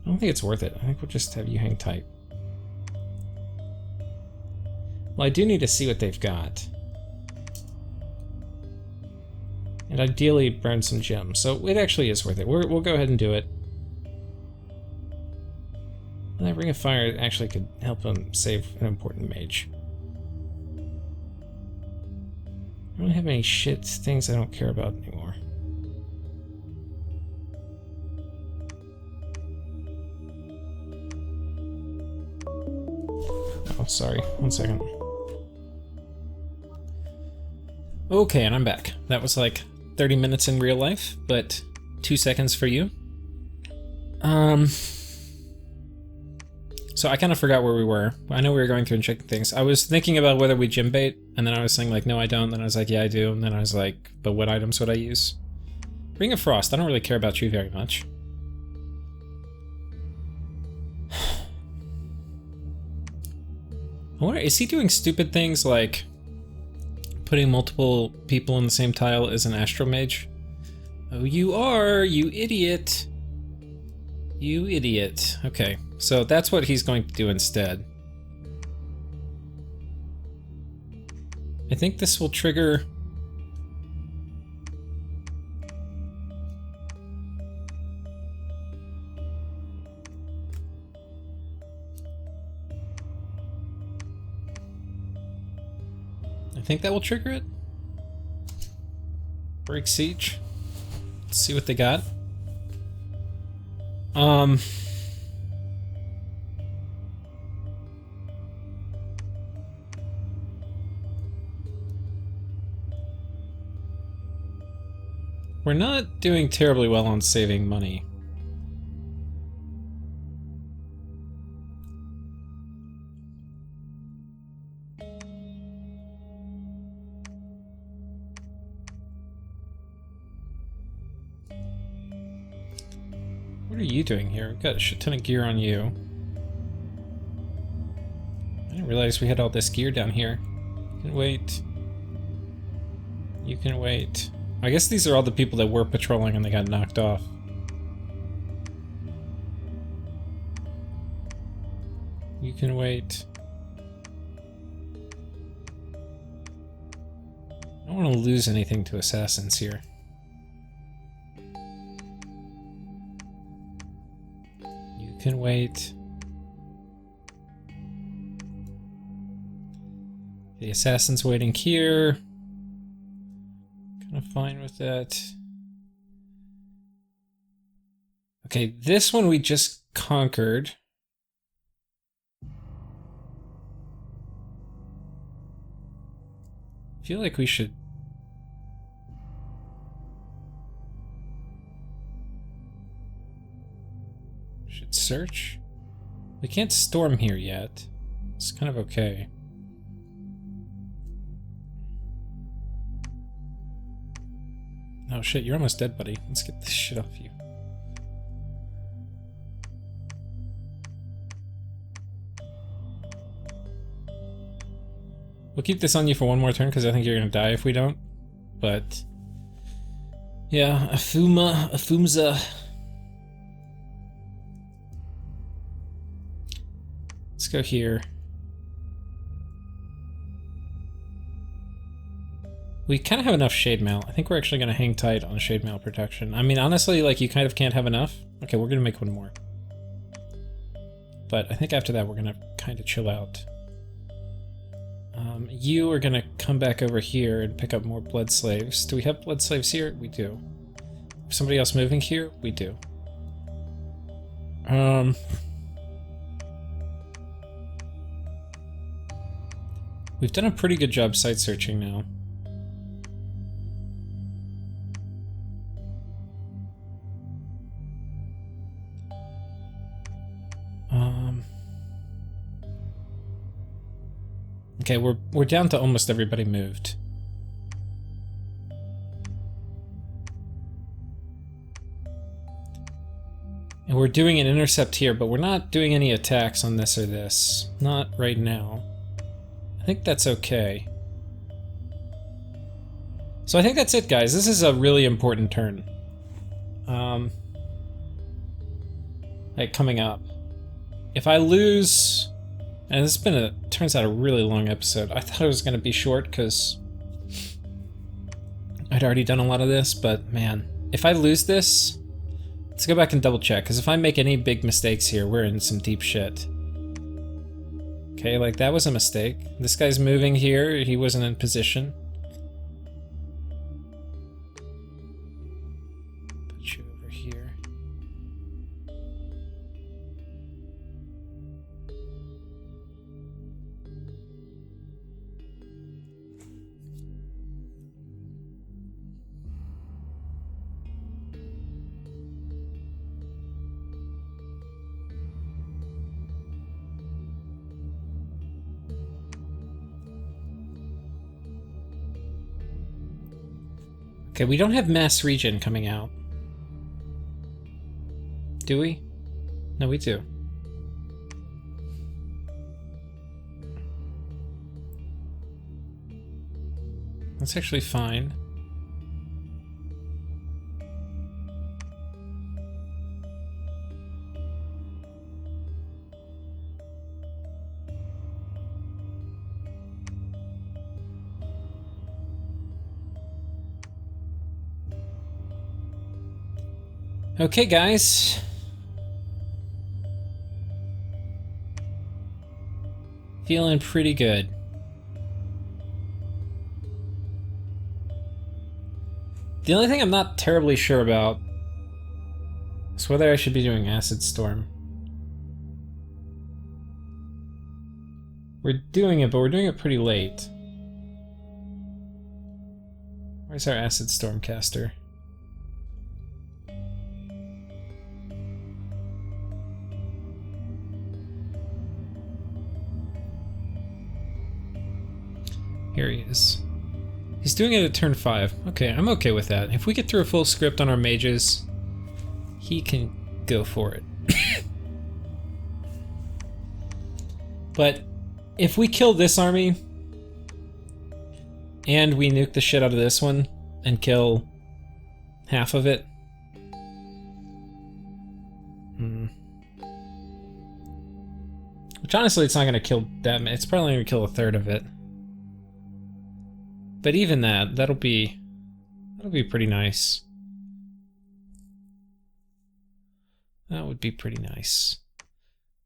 I don't think it's worth it. I think we'll just have you hang tight. Well, I do need to see what they've got. And ideally burn some gems. So it actually is worth it. We'll go ahead and do it. And that Ring of Fire actually could help him save an important mage. I don't have any shit things I don't care about anymore. Oh, sorry. 1 second. Okay, and I'm back. That was like 30 minutes in real life, but 2 seconds for you. So I kind of forgot where we were. I know we were going through and checking things. I was thinking about whether we gym bait, and then I was saying like, no, I don't. Then I was like, yeah, I do. And then I was like, but what items would I use? Ring of Frost. I don't really care about you very much. I wonder, is he doing stupid things like putting multiple people in the same tile as an astromage? Oh, you are, you idiot. You idiot. Okay, so that's what he's going to do instead. I think this will trigger... I think that will trigger it. Break siege. Let's see what they got. We're not doing terribly well on saving money. What are you doing here? We've got a shit ton of gear on you. I didn't realize we had all this gear down here. You can wait. You can wait. I guess these are all the people that were patrolling and they got knocked off. You can wait. I don't want to lose anything to assassins here. You can wait. The assassin's waiting here. Kind of fine with that. Okay, this one we just conquered. I feel like we should... search? We can't storm here yet. It's kind of okay. Oh shit, you're almost dead, buddy. Let's get this shit off you. We'll keep this on you for one more turn because I think you're gonna die if we don't. But yeah, Afumza. Let's go here. We kind of have enough shade mail. I think we're actually going to hang tight on shade mail protection. I mean, honestly, like, you kind of can't have enough. Okay, we're going to make one more. But I think after that, we're going to kind of chill out. You are going to come back over here and pick up more blood slaves. Do we have blood slaves here? We do. Somebody else moving here? We do. We've done a pretty good job site searching now. Okay, we're down to almost everybody moved. And we're doing an intercept here, but we're not doing any attacks on this or this. Not right now. I think that's okay. So I think that's it, guys. This is a really important turn. Like, coming up. If I lose... And this has been turns out a really long episode. I thought it was going to be short because I'd already done a lot of this, but man, if I lose this, let's go back and double check, because if I make any big mistakes here, we're in some deep shit. Okay, like that was a mistake. This guy's moving here, he wasn't in position. Put you over here. Okay, we don't have mass regen coming out. Do we? No, we do. That's actually fine. Okay, guys. Feeling pretty good. The only thing I'm not terribly sure about is whether I should be doing Acid Storm. We're doing it, but we're doing it pretty late. Where's our Acid Storm caster? Here he is. He's doing it at turn 5. Okay, I'm okay with that. If we get through a full script on our mages, he can go for it. But if we kill this army, and we nuke the shit out of this one, and kill half of it... Which honestly, it's not going to kill that many. It's probably going to kill a third of it. But even that'll be pretty nice. That would be pretty nice.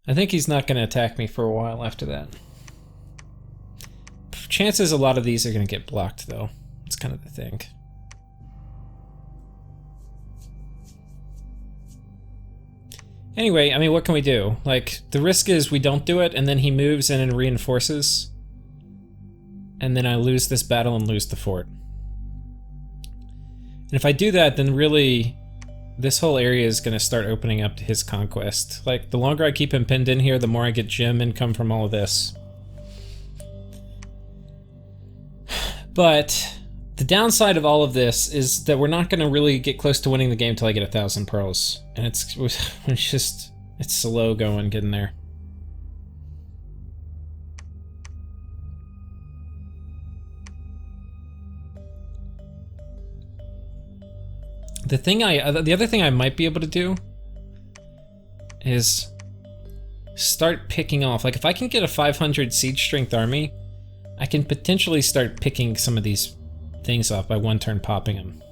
I think he's not going to attack me for a while after that. Chances a lot of these are going to get blocked, though. That's kind of the thing. Anyway, I mean, what can we do? Like, the risk is we don't do it, and then he moves in and reinforces. And then I lose this battle and lose the fort. And if I do that, then really, this whole area is going to start opening up to his conquest. Like, the longer I keep him pinned in here, the more I get gem income from all of this. But the downside of all of this is that we're not going to really get close to winning the game till I get 1,000 pearls. And it's slow going getting there. The other thing I might be able to do is start picking off. Like, if I can get a 500 siege strength army, I can potentially start picking some of these things off by one turn popping them.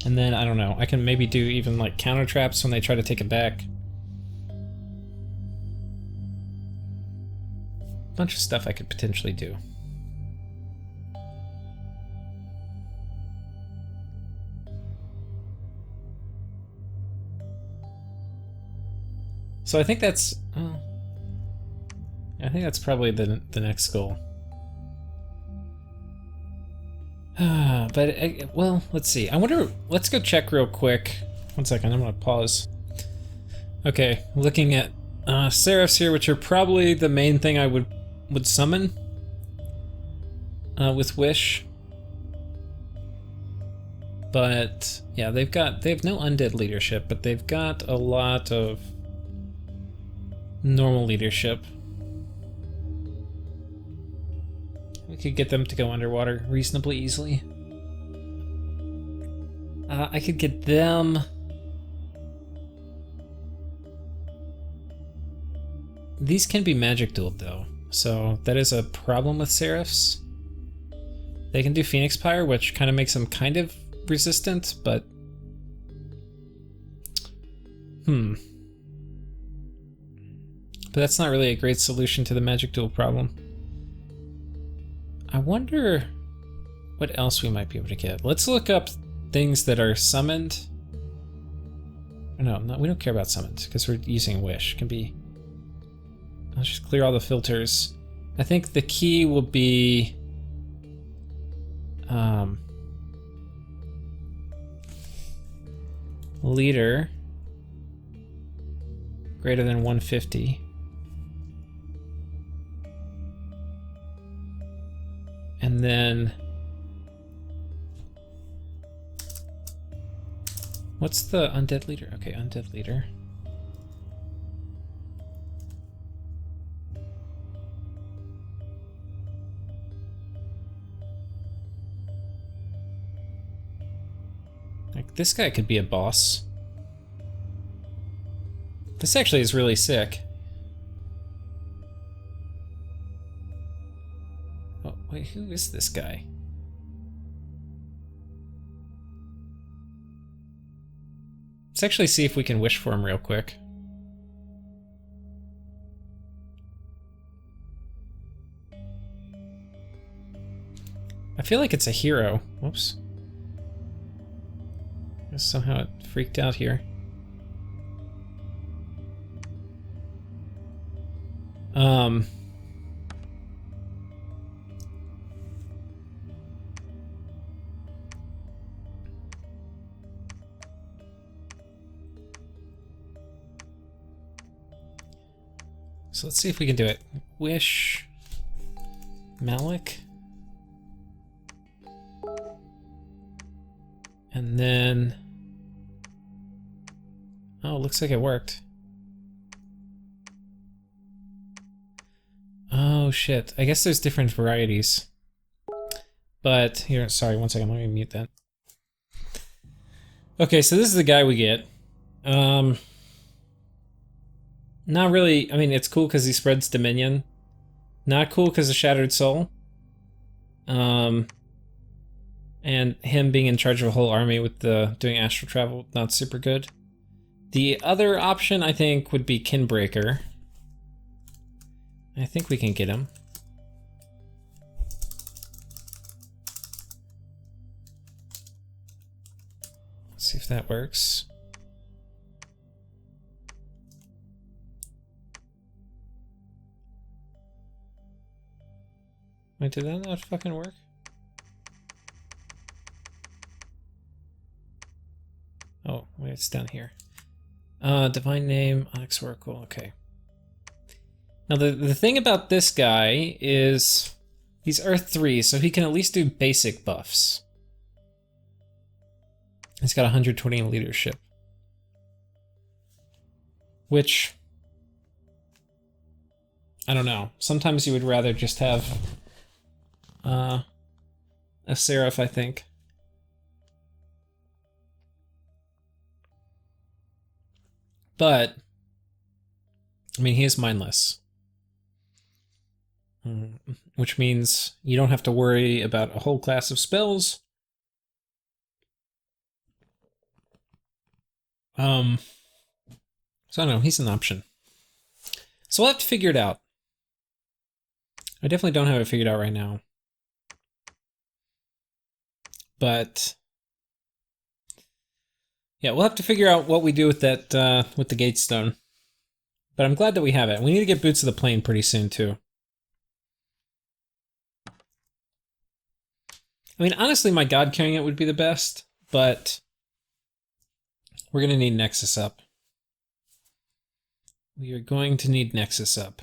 And then, I don't know, I can maybe do even like counter traps when they try to take it back. Bunch of stuff I could potentially do. So I think that's probably the next goal. But well, let's see. I wonder. Let's go check real quick. 1 second. I'm gonna pause. Okay, looking at Seraphs here, which are probably the main thing I would summon with Wish. But yeah, they have no undead leadership, but they've got a lot of normal leadership. We could get them to go underwater reasonably easily. I could get them. These can be magic dueled though, so that is a problem with Seraphs. They can do Phoenix Pyre, which kind of makes them kind of resistant, but But that's not really a great solution to the magic duel problem. I wonder what else we might be able to get. Let's look up things that are summoned. No, we don't care about summoned because we're using Wish. It can be. I'll just clear all the filters. I think the key will be leader greater than 150. And then what's the undead leader? Okay, undead leader. Like this guy could be a boss. This actually is really sick. Oh, wait, who is this guy? Let's actually see if we can wish for him real quick. I feel like it's a hero. Whoops. Somehow it freaked out here. So let's see if we can do it. Wish Malik. And then oh, looks like it worked. Oh shit. I guess there's different varieties. But here, sorry, 1 second, let me mute that. Okay, so this is the guy we get. Not really, I mean, it's cool because he spreads Dominion. Not cool because of Shattered Soul. And him being in charge of a whole army with the doing astral travel, not super good. The other option, I think, would be Kinbreaker. I think we can get him. Let's see if that works. Wait, did that not fucking work? Oh, wait, it's down here. Divine Name, Onyx Oracle, okay. Now the thing about this guy is he's Earth 3, so he can at least do basic buffs. He's got 120 in leadership. Which, I don't know. Sometimes you would rather just have a Seraph, I think. But I mean, he is mindless. Which means you don't have to worry about a whole class of spells. So I don't know, he's an option. So we'll have to figure it out. I definitely don't have it figured out right now. But yeah, we'll have to figure out what we do with that, with the Gatestone. But I'm glad that we have it. We need to get Boots of the Plane pretty soon, too. I mean, honestly, my God carrying it would be the best, but we're going to need Nexus up. We are going to need Nexus up.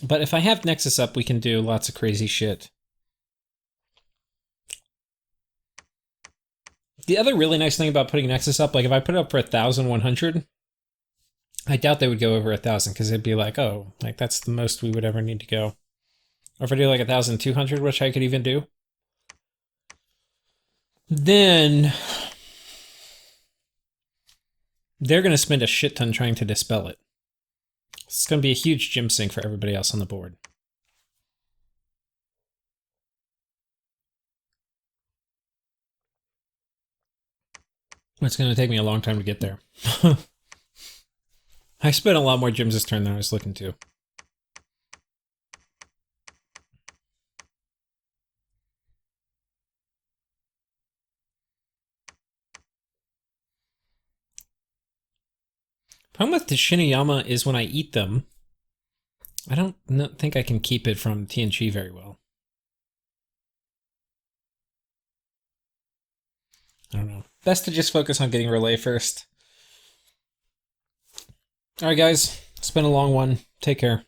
But if I have Nexus up, we can do lots of crazy shit. The other really nice thing about putting Nexus up, like if I put it up for 1,100, I doubt they would go over 1,000 because it'd be like, oh, like that's the most we would ever need to go. Or if I do like 1,200, which I could even do, then they're going to spend a shit ton trying to dispel it. It's going to be a huge gym sink for everybody else on the board. It's going to take me a long time to get there. I spent a lot more gyms this turn than I was looking to. Problem with the Shiniyama is when I eat them, I don't think I can keep it from TNG very well. I don't know. Best to just focus on getting relay first. Alright guys, it's been a long one. Take care.